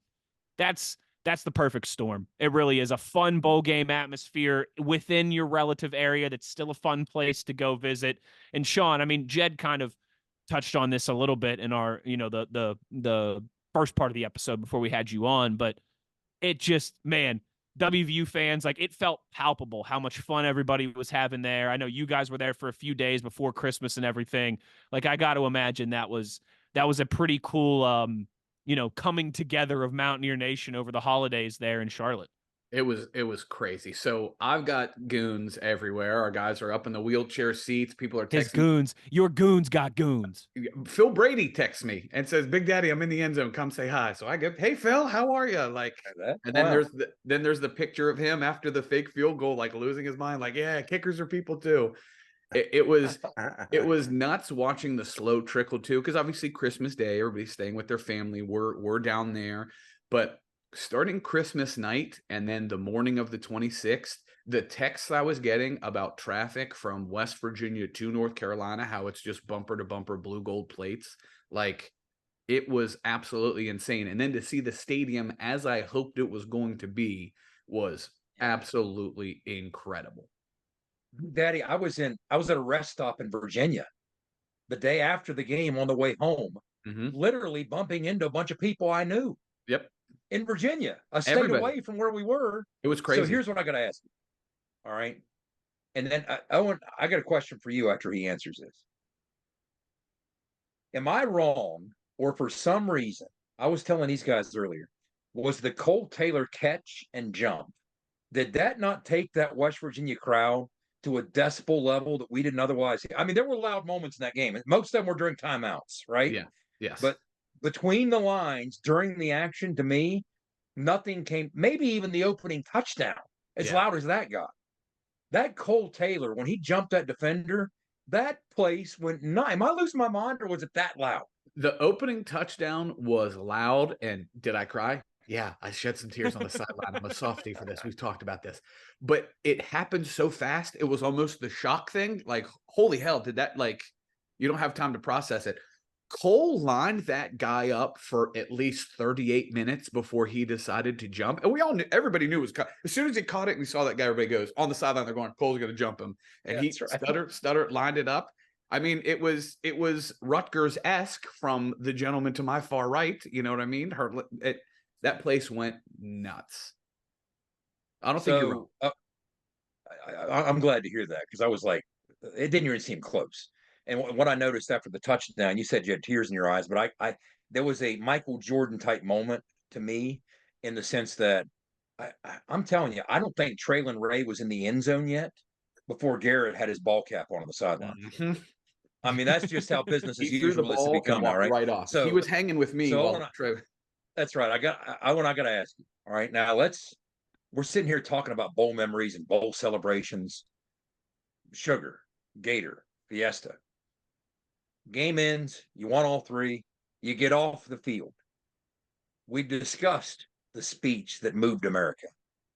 That's the perfect storm. It really is a fun bowl game atmosphere within your relative area. That's still a fun place to go visit. And Sean, I mean, Jed kind of touched on this a little bit in our, the first part of the episode before we had you on, but it just, man, WVU fans, like it felt palpable how much fun everybody was having there. I know you guys were there for a few days before Christmas and everything. Like I got to imagine that was a pretty cool, coming together of Mountaineer Nation over the holidays there in Charlotte. It was crazy. So I've got goons everywhere. Our guys are up in the wheelchair seats. People are texting. Your goons got goons. Phil Brady texts me and says, "Big Daddy, I'm in the end zone. Come say hi." So I go, "Hey Phil, how are you?" Like, and then there's the picture of him after the fake field goal, like losing his mind. Like, yeah, kickers are people too. It was nuts watching the slow trickle too, because obviously Christmas Day, everybody's staying with their family. We're down there, but starting Christmas night and then the morning of the 26th, the texts I was getting about traffic from West Virginia to North Carolina, how it's just bumper to bumper blue gold plates, like it was absolutely insane. And then to see the stadium as I hoped it was going to be was absolutely incredible. Daddy, I was at a rest stop in Virginia the day after the game on the way home, literally bumping into a bunch of people I knew. Yep. In Virginia, a state away from where we were. It was crazy. So here's what I got to ask you. All right. And then Owen, I got a question for you after he answers this. Am I wrong, or for some reason, I was telling these guys earlier, was the Cole Taylor catch and jump, did that not take that West Virginia crowd to a decibel level that we didn't otherwise? I mean, there were loud moments in that game. Most of them were during timeouts, right? Yeah. Yes. But between the lines during the action, to me, nothing came, maybe even the opening touchdown, as loud as that got. That Cole Taylor, when he jumped that defender, that place went nuts. Am I losing my mind, or was it that loud? The opening touchdown was loud, and did I cry? Yeah, I shed some tears on the sideline. I'm a softie for this. We've talked about this. But it happened so fast, it was almost the shock thing. Like, holy hell, did that, like, you don't have time to process it. Cole lined that guy up for at least 38 minutes before he decided to jump. And we all knew, everybody knew it was cut. As soon as he caught it and we saw that guy, everybody goes on the sideline, they're going, Cole's going to jump him. And he stuttered, lined it up. I mean, it was Rutgers-esque from the gentleman to my far right. You know what I mean? That place went nuts. I don't think you're wrong. I'm glad to hear that, because I was like, it didn't even seem close. And what I noticed after the touchdown, you said you had tears in your eyes, but I there was a Michael Jordan type moment to me, in the sense that I'm telling you, I don't think Traylon Ray was in the end zone yet before Garrett had his ball cap on the sideline. Mm-hmm. I mean, that's just how business as He threw the usual is to ball become and now, walked right? right off. So he was hanging with me. That's right. I got to ask you. All right, now we're sitting here talking about bowl memories and bowl celebrations. Sugar, Gator, Fiesta. Game ends, you won all three, you get off the field. We discussed the speech that moved America.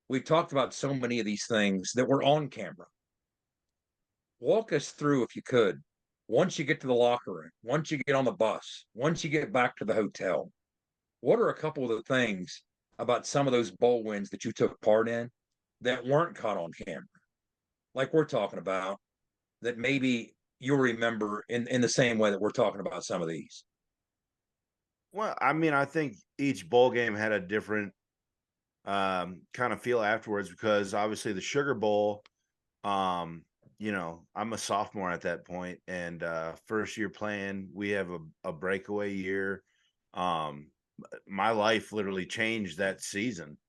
We've talked about so many of these things that were on camera. Walk us through, if you could, once you get to the locker room, once you get on the bus, once you get back to the hotel, what are a couple of the things about some of those bowl wins that you took part in that weren't caught on camera, like we're talking about, that maybe you'll remember in the same way that we're talking about some of these? Well, I mean, I think each bowl game had a different kind of feel afterwards, because obviously the Sugar Bowl, you know, I'm a sophomore at that point, and first year playing, we have a breakaway year. My life literally changed that season,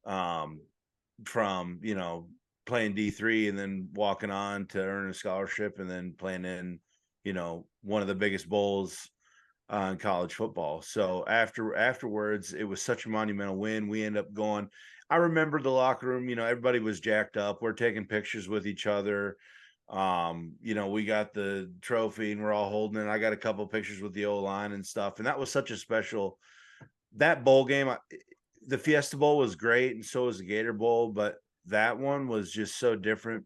from, you know, playing D3 and then walking on to earn a scholarship and then playing in, you know, one of the biggest bowls in college football. So afterwards, it was such a monumental win. We end up going, I remember the locker room, you know, everybody was jacked up. We're taking pictures with each other. You know, we got the trophy and we're all holding it. I got a couple of pictures with the O-line and stuff. And that was such a special, that bowl game. The Fiesta Bowl was great, and so was the Gator Bowl, but that one was just so different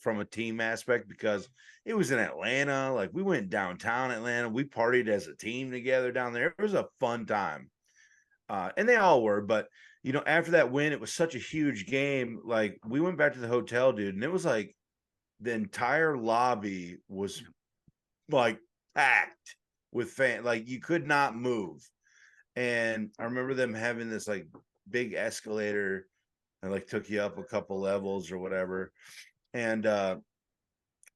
from a team aspect, because it was in Atlanta. Like, we went downtown Atlanta. We partied as a team together down there. It was a fun time. And they all were, but you know, after that win, it was such a huge game. Like, we went back to the hotel, dude, and it was like the entire lobby was like packed with fans. Like, you could not move. And I remember them having this like big escalator and like took you up a couple levels or whatever. And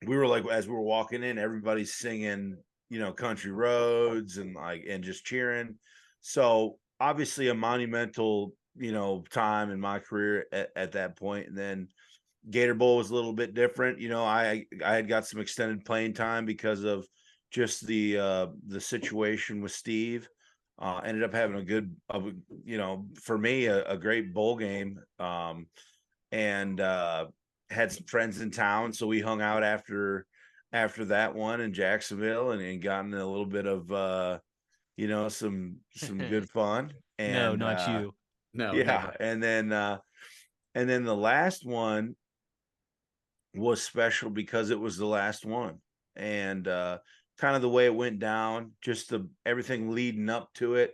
we were like, as we were walking in, everybody's singing, you know, Country Roads and just cheering. So obviously a monumental, you know, time in my career at that point. And then Gator Bowl was a little bit different. You know, I had got some extended playing time because of just the situation with Steve. Ended up having a good, you know, for me, a great bowl game, and had some friends in town. So we hung out after that one in Jacksonville and gotten a little bit of, you know, some good fun. And no, not you. No. Yeah. Never. And then the last one was special because it was the last one. And kind of the way it went down, just everything leading up to it.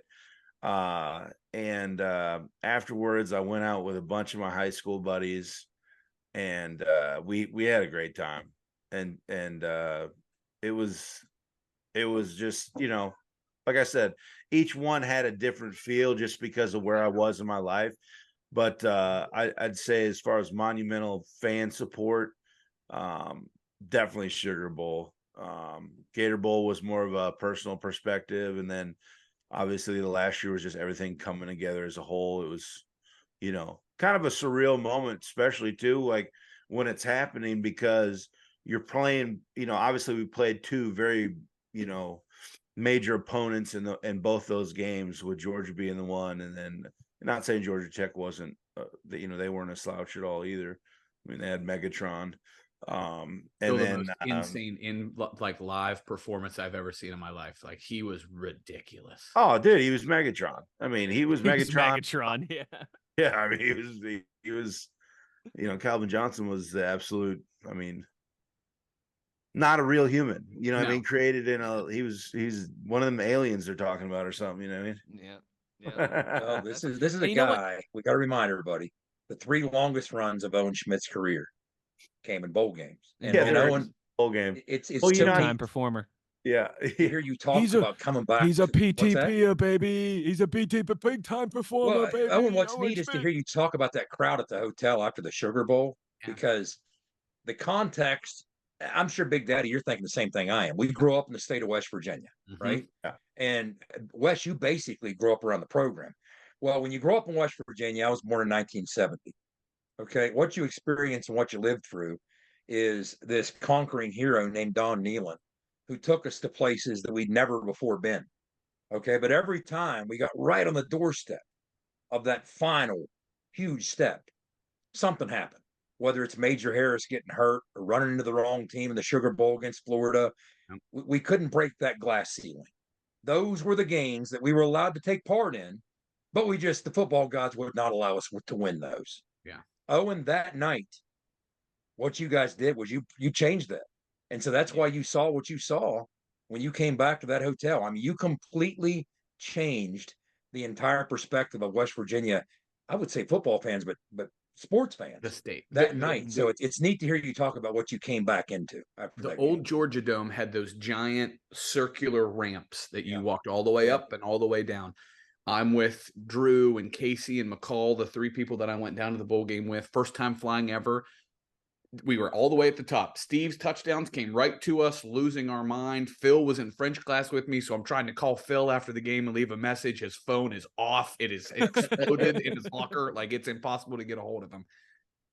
And afterwards, I went out with a bunch of my high school buddies, and we had a great time. And it was just, you know, like I said, each one had a different feel just because of where I was in my life. But I'd say, as far as monumental fan support, definitely Sugar Bowl. Gator Bowl was more of a personal perspective, and then obviously the last year was just everything coming together as a whole. It was, you know, kind of a surreal moment, especially too, like when it's happening, because you're playing, you know, obviously we played two very, you know, major opponents in both those games, with Georgia being the one, and then, not saying Georgia Tech wasn't, you know, they weren't a slouch at all either. I mean, they had Megatron. And Still the then most insane like live performance I've ever seen in my life. Like he was ridiculous. oh, dude, he was Megatron. I mean, he was Megatron. Megatron, yeah. Yeah, I mean, he was, Calvin Johnson was the absolute. I mean, not a real human. You know what I mean? Created he's one of them aliens they're talking about or something. You know what I mean? Yeah. Well, this is a guy. We got to remind everybody the 3 longest runs of Owen Schmidt's career came in bowl games. And Owen, bowl game. It's time performer. Yeah. To hear you talk about coming back. He's a PTP, baby. He's a PTP, big time performer, Well, baby. Owen, what's neat is to hear you talk about that crowd at the hotel after the Sugar Bowl, because the context, I'm sure Big Daddy, you're thinking the same thing I am. We grew up in the state of West Virginia, right? Yeah. And Wes, you basically grew up around the program. Well, when you grow up in West Virginia, I was born in 1970. Okay. What you experience and what you lived through is this conquering hero named Don Nealon, who took us to places that we'd never before been. Okay. But every time we got right on the doorstep of that final huge step, something happened. Whether it's Major Harris getting hurt or running into the wrong team in the Sugar Bowl against Florida, we couldn't break that glass ceiling. Those were the games that we were allowed to take part in, but the football gods would not allow us to win those. Yeah. And that night, what you guys did was you changed that. And so that's why you saw what you saw when you came back to that hotel. I mean, you completely changed the entire perspective of West Virginia. I would say football fans, but sports fans. The state. That night. So it's neat to hear you talk about what you came back into. The old Georgia Dome had those giant circular ramps that you walked all the way up and all the way down. I'm with Drew and Casey and McCall, the 3 people that I went down to the bowl game with. First time flying ever. We were all the way at the top. Steve's touchdowns came right to us, losing our mind. Phil was in French class with me, so I'm trying to call Phil after the game and leave a message. His phone is off. It is exploded in his locker. Like, it's impossible to get a hold of him.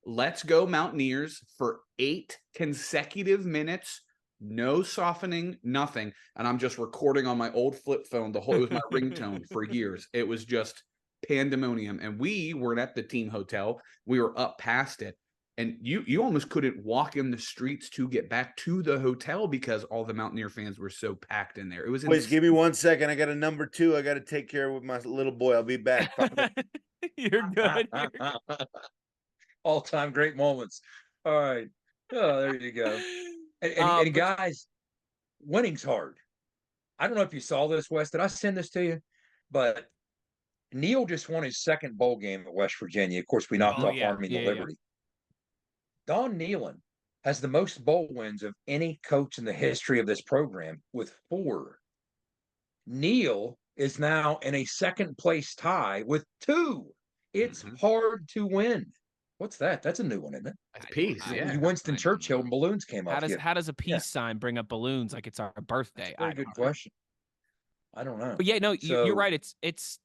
Let's go Mountaineers for 8 consecutive minutes. No softening, nothing. And I'm just recording on my old flip phone. It was my ringtone for years. It was just pandemonium. And we weren't at the team hotel. We were up past it. And you almost couldn't walk in the streets to get back to the hotel because all the Mountaineer fans were so packed in there. It was Please give me 1 second. I got a number 2. I got to take care of with my little boy. I'll be back. You're good. All-time great moments. All right. Oh, there you go. And guys, winning's hard. I don't know if you saw this, Wes. Did I send this to you? But Neal just won his 2nd bowl game at West Virginia. Of course, we knocked off Army and Liberty. Don Nealon has the most bowl wins of any coach in the history of this program with 4. Neal is now in a 2nd place tie with 2. It's hard to win. What's that? That's a new one, isn't it? That's peace. Yeah. Winston Churchill and balloons came up. How does a peace sign bring up balloons like it's our birthday? Very good question. I don't know. But yeah, no, you're right. It's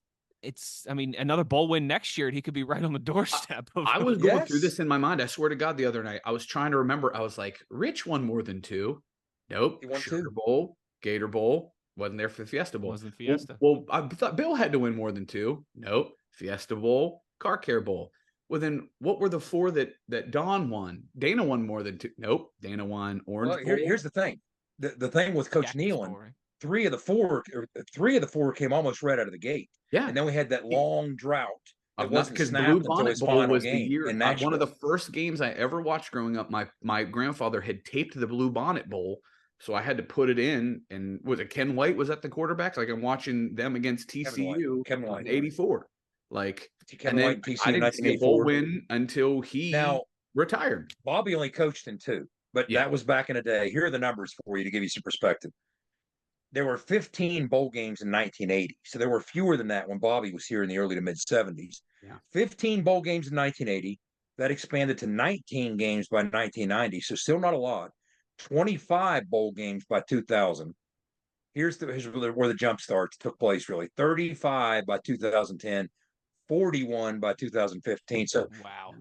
I mean, another bowl win next year and he could be right on the doorstep. I was going through this in my mind. I swear to God, the other night I was trying to remember. I was like, Rich won more than 2. Nope. He won Sugar 2. Bowl, Gator Bowl, wasn't there for the Fiesta Bowl. Wasn't Fiesta. Well, I thought Bill had to win more than 2. Nope. Fiesta Bowl, Car Care Bowl. Well, then what were the 4 that Don won? Dana won more than 2. Nope. Dana won Orange Bowl. Here's the thing. The thing with Coach Nealon, 3 of the 4 came almost right out of the gate. Yeah. And then we had that long drought. Because Blue Bonnet Bowl was the year. One of the first games I ever watched growing up. My grandfather had taped the Blue Bonnet Bowl, so I had to put it in. And was it Ken White was at the quarterbacks? Like I'm watching them against TCU Kevin White. in '84. Like Kevin White, TCU, I didn't see a bowl win until he retired. Bobby only coached in 2, but that was back in the day. Here are the numbers for you to give you some perspective. There were 15 bowl games in 1980. So there were fewer than that when Bobby was here in the early to mid 70s. Yeah. 15 bowl games in 1980. That expanded to 19 games by 1990. So still not a lot. 25 bowl games by 2000. Here's where the jump starts took place, really. 35 by 2010. 41 by 2015. So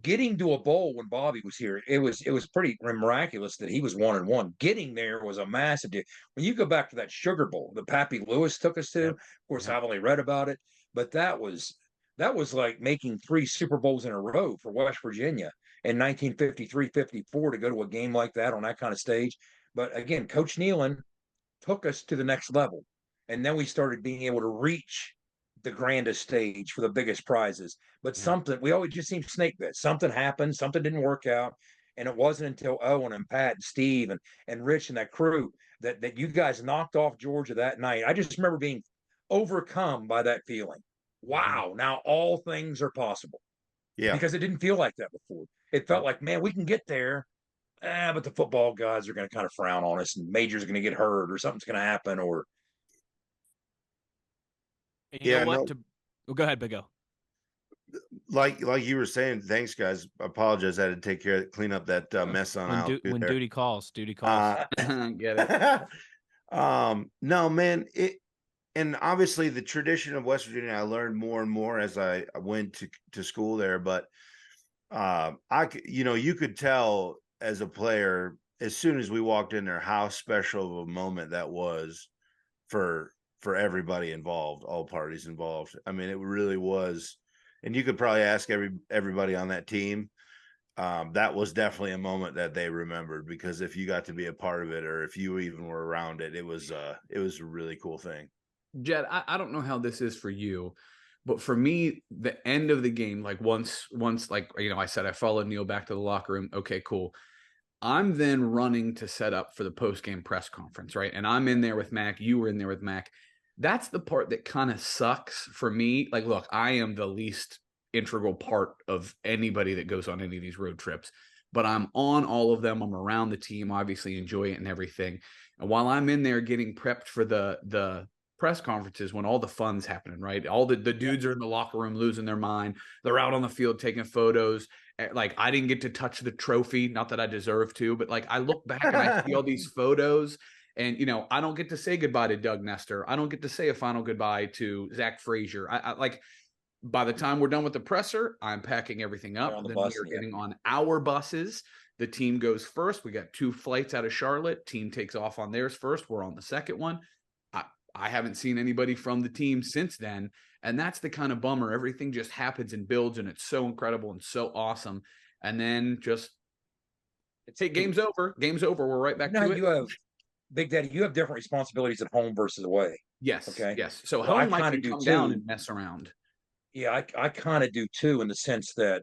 getting to a bowl when Bobby was here, it was pretty miraculous that he was 1-1. Getting there was a massive deal. When you go back to that Sugar Bowl that Pappy Lewis took us to, of course, I've only read about it, but that was like making 3 Super Bowls in a row for West Virginia. in 1953, 54 to go to a game like that on that kind of stage. But again, Coach Nealon took us to the next level. And then we started being able to reach the grandest stage for the biggest prizes. But something, we always just seemed snake bit. Something happened, something didn't work out. And it wasn't until Owen and Pat and Steve and Rich and that crew that you guys knocked off Georgia that night. I just remember being overcome by that feeling. Wow, now all things are possible. Yeah. Because it didn't feel like that before. It felt like, man, we can get there. But the football guys are going to kind of frown on us, and Major's going to get hurt, or something's going to happen, or you know what? Go ahead, Big O. Like you were saying, thanks, guys. I apologize. I had to take care of clean up that mess on out. When there. duty calls. Get it. No, man. And obviously the tradition of West Virginia, I learned more and more as I went to school there. But you could tell as a player, as soon as we walked in there, how special of a moment that was for everybody involved, all parties involved. I mean, it really was. And you could probably ask everybody on that team. That was definitely a moment that they remembered, because if you got to be a part of it, or if you even were around it, it was a really cool thing. Jed, I don't know how this is for you, but for me, the end of the game, like once, like, I said, I followed Neil back to the locker room. Okay, cool. I'm then running to set up for the post-game press conference, right? And I'm in there with Mac. You were in there with Mac. That's the part that kind of sucks for me. Like, look, I am the least integral part of anybody that goes on any of these road trips, but I'm on all of them. I'm around the team, obviously enjoy it and everything. And while I'm in there getting prepped for the press conferences, when all the fun's happening, right? All the dudes are in the locker room losing their mind. They're out on the field taking photos. Like, I didn't get to touch the trophy, not that I deserve to, but like, I look back and I see all these photos, and I don't get to say goodbye to Doug Nestor. I don't get to say a final goodbye to Zach Frazier. I like, by the time we're done with the presser, I'm packing everything up. Then we are getting on our buses. The team goes first. We got 2 flights out of Charlotte. Team takes off on theirs first. We're on the second one. I haven't seen anybody from the team since then. And that's the kind of bummer. Everything just happens and builds, and it's so incredible and so awesome. And then just, hey, game's over. Game's over. We're right back to it. You have, Big Daddy, you have different responsibilities at home versus away. Yes. Okay. Yes. So home I can come down and mess around. Yeah, I kind of do too, in the sense that,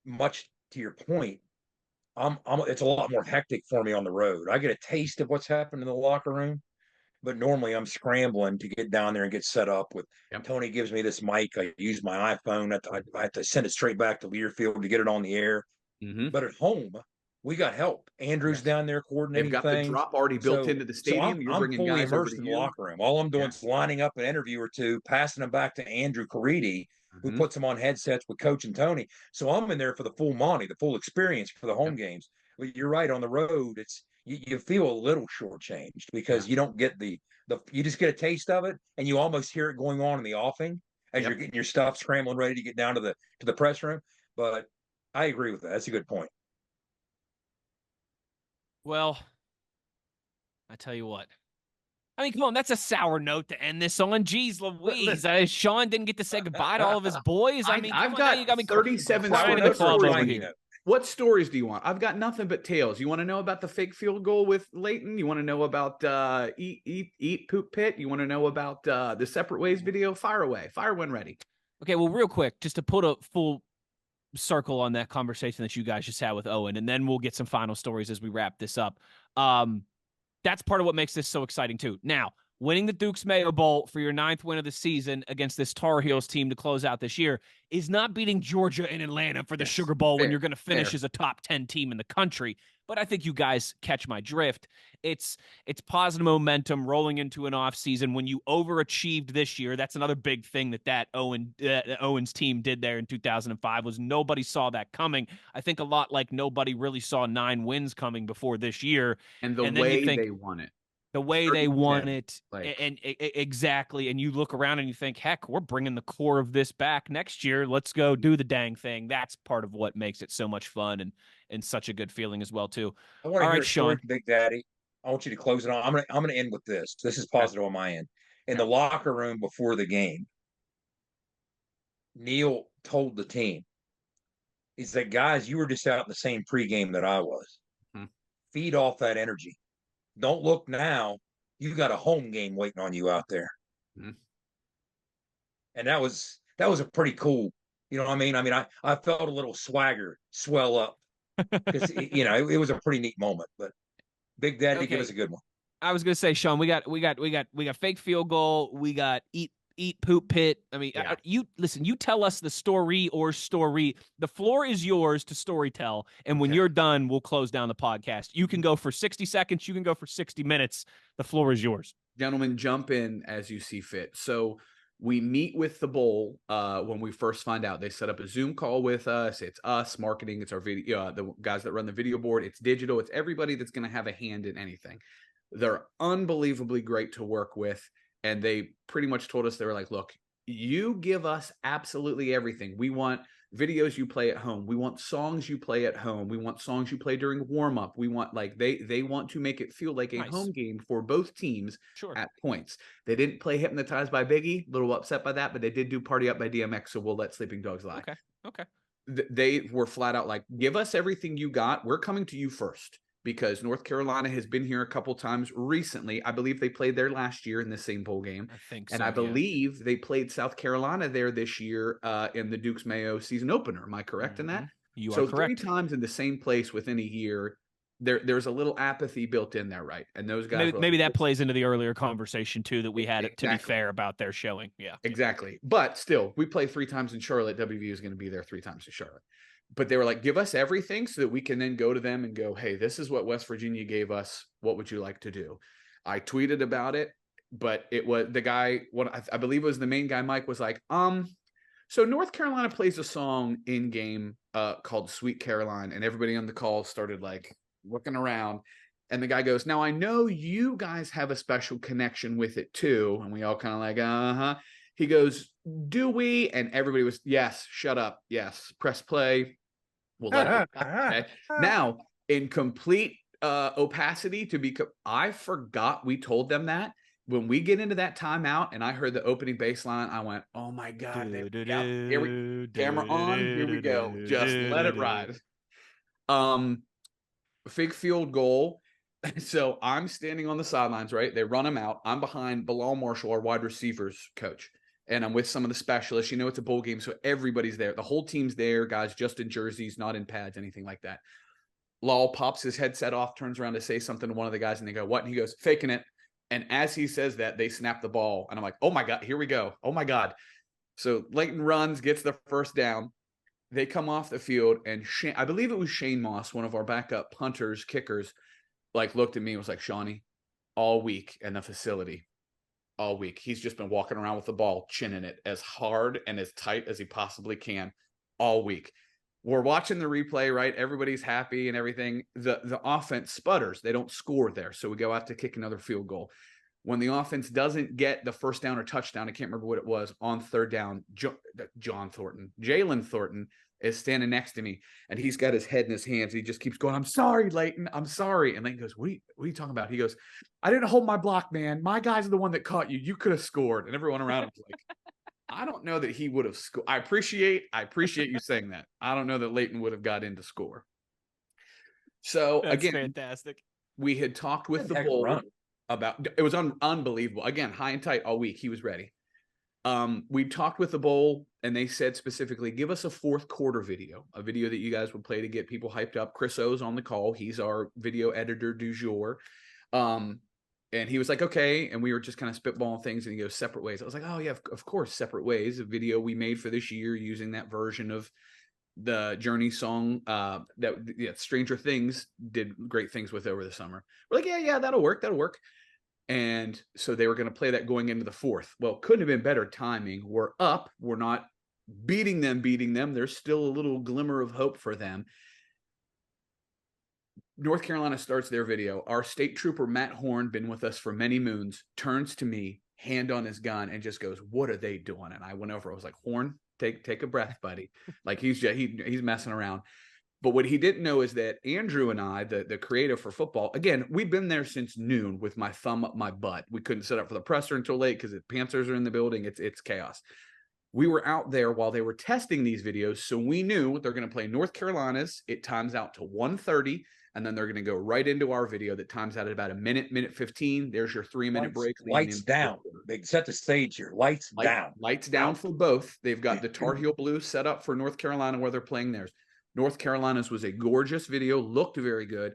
much to your point, it's a lot more hectic for me on the road. I get a taste of what's happened in the locker room, but normally I'm scrambling to get down there and get set up with. Tony gives me this mic. I use my iPhone. I have to send it straight back to Learfield to get it on the air. But at home, we got help. Andrew's down there coordinating. They've got things. the drop already built into the stadium. So I'm fully immersed in the locker room. All I'm doing is lining up an interview or two, passing them back to Andrew Caridi, who puts them on headsets with Coach and Tony. So I'm in there for the full Monty, the full experience for the home games. But you're right, on the road, it's you feel a little shortchanged, because you don't get you just get a taste of it, and you almost hear it going on in the offing as you're getting your stuff scrambling, ready to get down to the press room. But I agree with that. That's a good point. Well, I tell you what. I mean, come on, that's a sour note to end this on. Jeez Louise. Sean didn't get to say goodbye to all of his boys. I mean, I've got 37 stories. What stories do you want? I've got nothing but tales. You want to know about the fake field goal with Leighton? You want to know about eat poop pit? You want to know about the separate ways video? Fire away. Fire when ready. Okay, well, real quick, just to put a full circle on that conversation that you guys just had with Owen, and then we'll get some final stories as we wrap this up. That's part of what makes this so exciting too. Now, winning the Duke's Mayo Bowl for your 9th win of the season against this Tar Heels team to close out this year is not beating Georgia and Atlanta for the Sugar Bowl when you're going to finish as a top 10 team in the country. But I think you guys catch my drift. It's positive momentum rolling into an off season. When you overachieved this year, that's another big thing that Owen's team did there in 2005 was nobody saw that coming. I think a lot like nobody really saw 9 wins coming before this year. And the way they won it. The way they won it, and exactly, and you look around and you think, heck, we're bringing the core of this back next year. Let's go do the dang thing. That's part of what makes it so much fun and such a good feeling as well too. I want to hear Sean, Big Daddy. I want you to close it on. I'm gonna end with this. This is positive on my end. In the locker room before the game, Neil told the team, He said, guys, you were just out in the same pregame that I was. Hmm. Feed off that energy. Don't look now. You got a home game waiting on you out there. Hmm. And that was a pretty cool, you know what I mean? I felt a little swagger swell up because it was a pretty neat moment. But Big Daddy, give us a good one. I was gonna say, Sean, we got fake field goal. We got eat poop pit. I mean, Yeah. you listen. You tell us the story or story. The floor is yours to story tell, and when you're done, we'll close down the podcast. You can go for 60 seconds. You can go for 60 minutes. The floor is yours. Gentlemen, jump in as you see fit. So we meet with the bowl when we first find out. They set up a Zoom call with us. It's us, marketing. It's our video, the guys that run the video board. It's digital. It's everybody that's going to have a hand in anything. They're unbelievably great to work with. And they pretty much told us, they were like, look, you give us absolutely everything. We want videos you play at home. We want songs you play at home. We want songs you play during warm up. We want, like, they want to make it feel like a home game for both teams at points. They didn't play Hypnotized by Biggie, a little upset by that, but they did do Party Up by DMX. So we'll let Sleeping Dogs lie. Okay. They were flat out like, give us everything you got. We're coming to you first. Because North Carolina has been here a couple times recently. I believe they played there last year in the same bowl game. I think so. And I believe they played South Carolina there this year in the Duke's Mayo season opener. Am I correct in that? You so are correct. 3 times in the same place within a year. There's a little apathy built in there, right? And those guys maybe that plays into the earlier conversation too that we had. To be fair about their showing, exactly. But still, we play 3 times in Charlotte. WVU is going to be there 3 times in Charlotte. But they were like, give us everything so that we can then go to them and go, hey, this is what West Virginia gave us. What would you like to do? I tweeted about it, but it was the guy, I believe it was the main guy, Mike, was like, so North Carolina plays a song in game called Sweet Caroline. And everybody on the call started like looking around. And the guy goes, now I know you guys have a special connection with it too. And we all kind of like, uh-huh. He goes, do we? And everybody was, yes, shut up. Yes, press play. We'll let it okay. Now, in complete opacity, I forgot we told them that. When we get into that timeout and I heard the opening bass line, I went, oh my God. Camera on, here we go. Just let it ride. Fake field goal. So I'm standing on the sidelines, right? They run him out. I'm behind Bilal Marshall, our wide receivers coach. And I'm with some of the specialists. You know, it's a bowl game, so everybody's there. The whole team's there, guys, just in jerseys, not in pads, anything like that. Lal pops his headset off, turns around to say something to one of the guys, and they go, what? And he goes, faking it. And as he says that, they snap the ball. And I'm like, oh, my God, here we go. Oh, my God. So Leighton runs, gets the first down. They come off the field, and I believe it was Shane Moss, one of our backup punters, kickers, like looked at me and was like, Shawnee, all week in the facility, all week, he's just been walking around with the ball, chinning it as hard and as tight as he possibly can all week. We're watching the replay, right? Everybody's happy and everything. The offense sputters. They don't score there. So we go out to kick another field goal. When the offense doesn't get the first down or touchdown, I can't remember what it was, on third down, Jalen Thornton is standing next to me, and he's got his head in his hands. He just keeps going, I'm sorry, Leighton. I'm sorry. And Leighton goes, what are you talking about? He goes, I didn't hold my block, man. My guy's the one that caught you. You could have scored. And everyone around him was like, I don't know that he would have scored. I appreciate you saying that. I don't know that Leighton would have got in to score. So that's again, fantastic. We had talked with the bowl about, it was unbelievable. Again, high and tight all week. He was ready. We talked with the bowl, and they said specifically, give us a fourth quarter video, a video that you guys would play to get people hyped up. Chris O's on the call. He's our video editor du jour. And he was like, okay. And we were just kind of spitballing things, and he goes, separate ways. I was like, oh yeah, of course, separate ways. A video we made for this year using that version of the Journey song that Stranger Things did great things with over the summer. We're like, yeah, that'll work. And so they were going to play that going into the fourth. Well, couldn't have been better timing. We're up. We're not beating them. There's still a little glimmer of hope for them. North Carolina starts their video. Our state trooper, Matt Horn, been with us for many moons, turns to me, hand on his gun, and just goes, what are they doing? And I went over. I was like, Horn, take a breath, buddy. Like he's messing around. But what he didn't know is that Andrew and I, the creative for football, again, we've been there since noon with my thumb up my butt. We couldn't set up for the presser until late because the Panthers are in the building. It's chaos. we were out there while they were testing these videos. So we knew they're going to play North Carolina's. It times out to 1:30. And then they're going to go right into our video that times out at about a minute 15. There's your 3-minute break. Lights down. They set the stage here. Lights down. Lights down for both. They've got the Tar Heel Blue set up for North Carolina where they're playing theirs. North Carolina's was a gorgeous video, looked very good,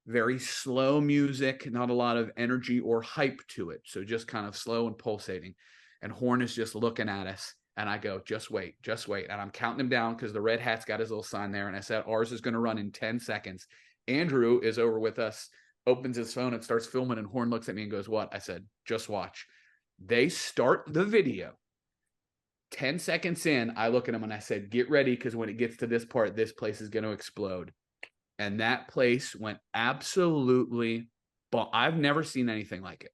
very slow music, not a lot of energy or hype to it. So just kind of slow and pulsating. And Horn is just looking at us. And I go, just wait. And I'm counting him down because the red hat's got his little sign there. And I said, ours is going to run in 10 seconds. Andrew is over with us, opens his phone and starts filming, and Horn looks at me and goes, what? I said, just watch. They start the video. 10 seconds in, I look at him and I said, get ready, because when it gets to this part, this place is going to explode. And that place went absolutely I've never seen anything like it.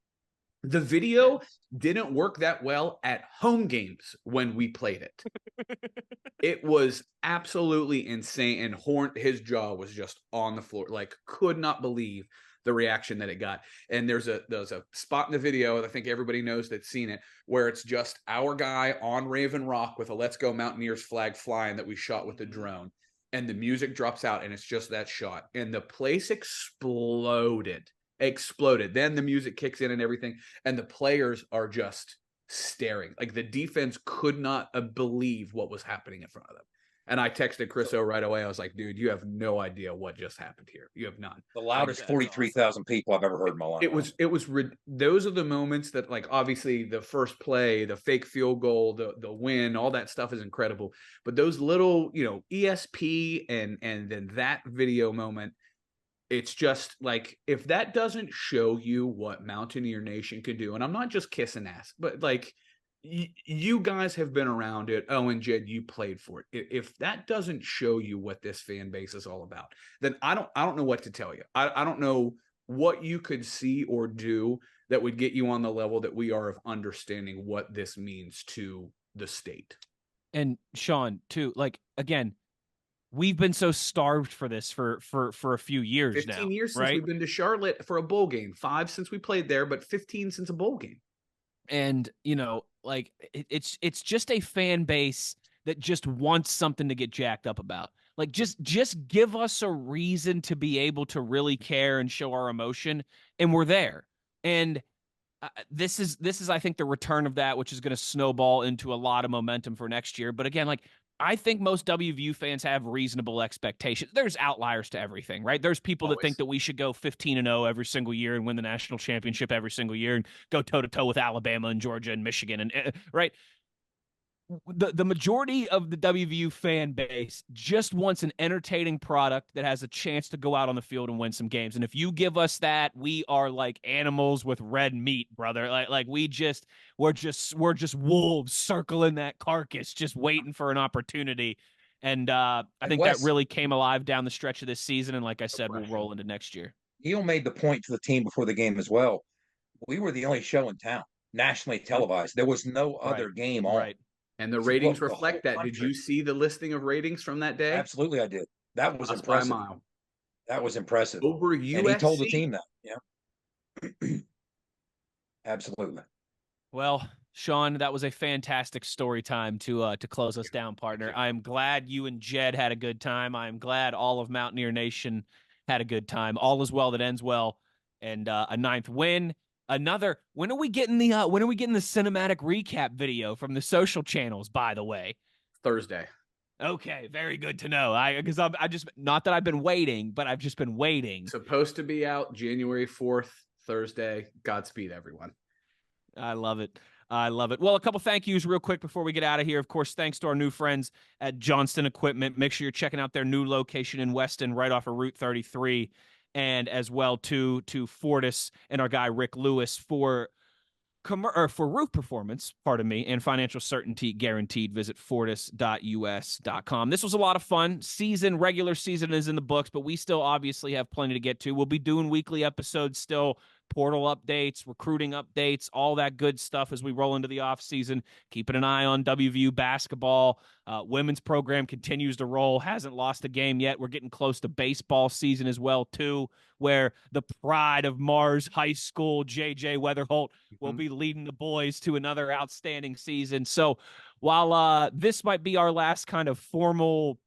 The video didn't work that well at home games when we played it. It was absolutely insane. And Horn, his jaw was just on the floor, like could not believe the reaction that it got. And there's a spot in the video that I think everybody knows that's seen it, where it's just our guy on Raven Rock with a Let's Go Mountaineers flag flying that we shot with the drone. And the music drops out and it's just that shot. And the place exploded. Then the music kicks in and everything, and the players are just staring. Like the defense could not believe what was happening in front of them. And I texted Chris O right away. I was like, dude, you have no idea what just happened here. You have none. The loudest 43,000 people I've ever heard in my life. Those are the moments that, like, obviously the first play, the fake field goal, the win, all that stuff is incredible. But those little, ESP and then that video moment, it's just like, if that doesn't show you what Mountaineer Nation can do, and I'm not just kissing ass, but like you guys have been around it. Oh, and Jed, you played for it. If that doesn't show you what this fan base is all about, then I don't know what to tell you. I don't know what you could see or do that would get you on the level that we are of understanding what this means to the state. And Sean, too, like, again, we've been so starved for this for a few years 15 now. 15 years right? Since we've been to Charlotte for a bowl game. 5 since we played there, but 15 since a bowl game. And, like it's just a fan base that just wants something to get jacked up about. Like just give us a reason to be able to really care and show our emotion, and we're there. And this is I think the return of that, which is going to snowball into a lot of momentum for next year. But again, like, I think most WVU fans have reasonable expectations. There's outliers to everything, right? There's people that think that we should go 15-0 every single year and win the national championship every single year and go toe-to-toe with Alabama and Georgia and Michigan, and right? The majority of the WVU fan base just wants an entertaining product that has a chance to go out on the field and win some games. And if you give us that, we are like animals with red meat, brother. Like we're just wolves circling that carcass, just waiting for an opportunity. And I think that really came alive down the stretch of this season. And like I said, we'll roll into next year. Neil made the point to the team before the game as well. We were the only show in town, nationally televised. There was no other game on. Right. And the ratings reflect that. Did you see the listing of ratings from that day? Absolutely, I did. That was impressive. By a mile. That was impressive. Over USC. And he told the team that. Yeah. Absolutely. Well, Sean, that was a fantastic story time to close us down, partner. I'm glad you and Jed had a good time. I'm glad all of Mountaineer Nation had a good time. All is well that ends well, and a 9th win. When are we getting the cinematic recap video from the social channels, by the way? Thursday. Okay, very good to know. Because I just, not that I've been waiting, but I've just been waiting. Supposed to be out January 4th, Thursday. Godspeed, everyone. I love it. Well, a couple thank yous real quick before we get out of here. Of course, thanks to our new friends at Johnston Equipment. Make sure you're checking out their new location in Weston, right off of Route 33. And as well to Fortis and our guy Rick Lewis for roof performance, and financial certainty guaranteed. Visit fortis.us.com. This was a lot of fun. Regular season is in the books, but we still obviously have plenty to get to. We'll be doing weekly episodes still, portal updates, recruiting updates, all that good stuff as we roll into the off season. Keeping an eye on WVU basketball. Women's program continues to roll, hasn't lost a game yet. We're getting close to baseball season as well, too, where the pride of Mars High School, JJ Weatherholt, will be leading the boys to another outstanding season. So while this might be our last kind of formal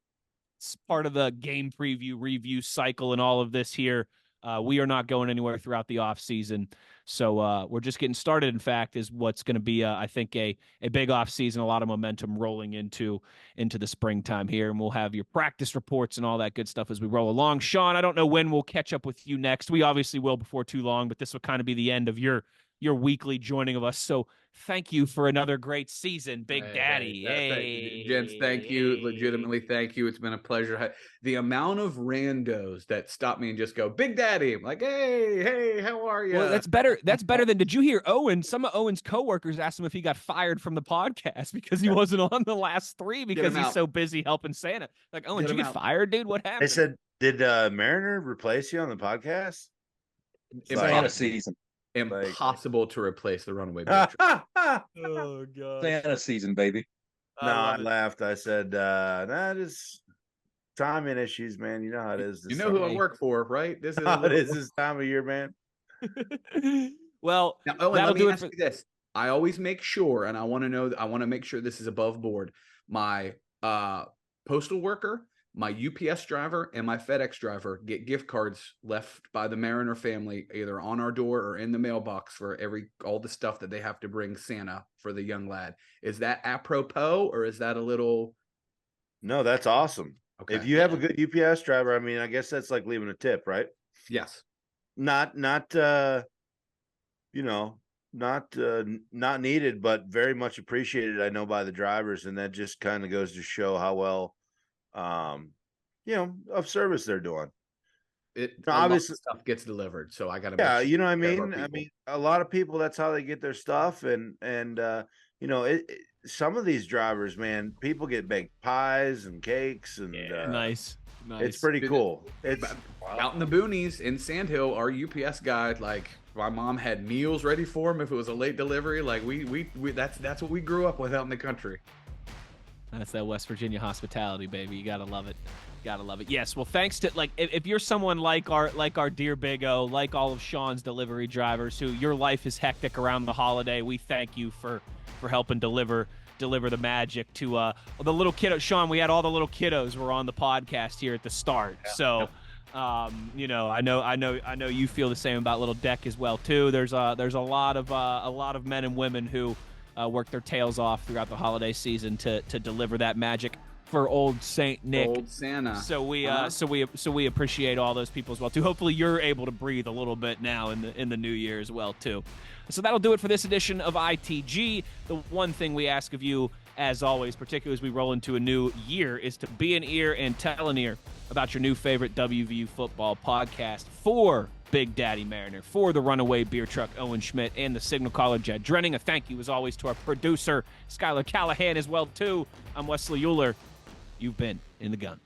part of the game preview review cycle and all of this here, we are not going anywhere throughout the off season. So we're just getting started, in fact, is what's going to be, I think, a big off season, a lot of momentum rolling into the springtime here. And we'll have your practice reports and all that good stuff as we roll along. Sean, I don't know when we'll catch up with you next. We obviously will before too long, but this will kind of be the end of your weekly joining of us. So thank you for another great season, Big Daddy. Hey, gents, thank you. Legitimately, thank you. It's been a pleasure. The amount of randos that stop me and just go, Big Daddy. I'm like, hey, how are you? Well, that's better. That's better than, did you hear Owen? Some of Owen's coworkers asked him if he got fired from the podcast because he wasn't on the last 3 because he's so busy helping Santa. Like, Owen, did you get fired, dude? What happened? They said, did Mariner replace you on the podcast? Santa season. Impossible to replace the runaway beer truck. Oh god, Santa season, baby. No, I laughed. I said, "That is timing issues, man. You know how it is. You know who I work for, right? This is how it is this time of year, man." Well, now, Owen, let me ask you this. I always make sure, and I want to make sure this is above board. My postal worker, my UPS driver, and my FedEx driver get gift cards left by the Mariner family either on our door or in the mailbox for all the stuff that they have to bring Santa for the young lad. Is that apropos or is that a little? No, that's awesome. Okay. If you have a good UPS driver, I mean, I guess that's like leaving a tip, right? Yes. Not needed, but very much appreciated, I know, by the drivers. And that just kind of goes to show how well of service they're doing. Obviously stuff gets delivered, so I gotta you know what I mean. I mean, a lot of people, that's how they get their stuff, and some of these drivers, man, people get baked pies and cakes, and nice. It's pretty cool. It's out in the boonies in Sandhill. Our UPS guy, like, my mom had meals ready for him if it was a late delivery. Like we that's what we grew up with out in the country. That's that West Virginia hospitality, baby. You gotta love it. Gotta love it. Yes. Well, thanks to, like, if you're someone like our dear Big O, like all of Sean's delivery drivers, who your life is hectic around the holiday, we thank you for helping deliver the magic to the little kiddo. Sean, we had all the little kiddos were on the podcast here at the start. Yeah. So, I know you feel the same about Little Deck as well too. There's a lot of men and women who work their tails off throughout the holiday season to deliver that magic for old Saint Nick, old Santa. So we appreciate all those people as well too. Hopefully you're able to breathe a little bit now in the new year as well too. So that'll do it for this edition of ITG. The one thing we ask of you, as always, particularly as we roll into a new year, is to be an ear and tell an ear about your new favorite WVU football podcast. For Big Daddy Mariner, for the runaway beer truck Owen Schmidt, and the signal caller Jed Drenning. A thank you as always to our producer Skylar Callahan as well too. I'm Wesley Euler. You've been in the gun.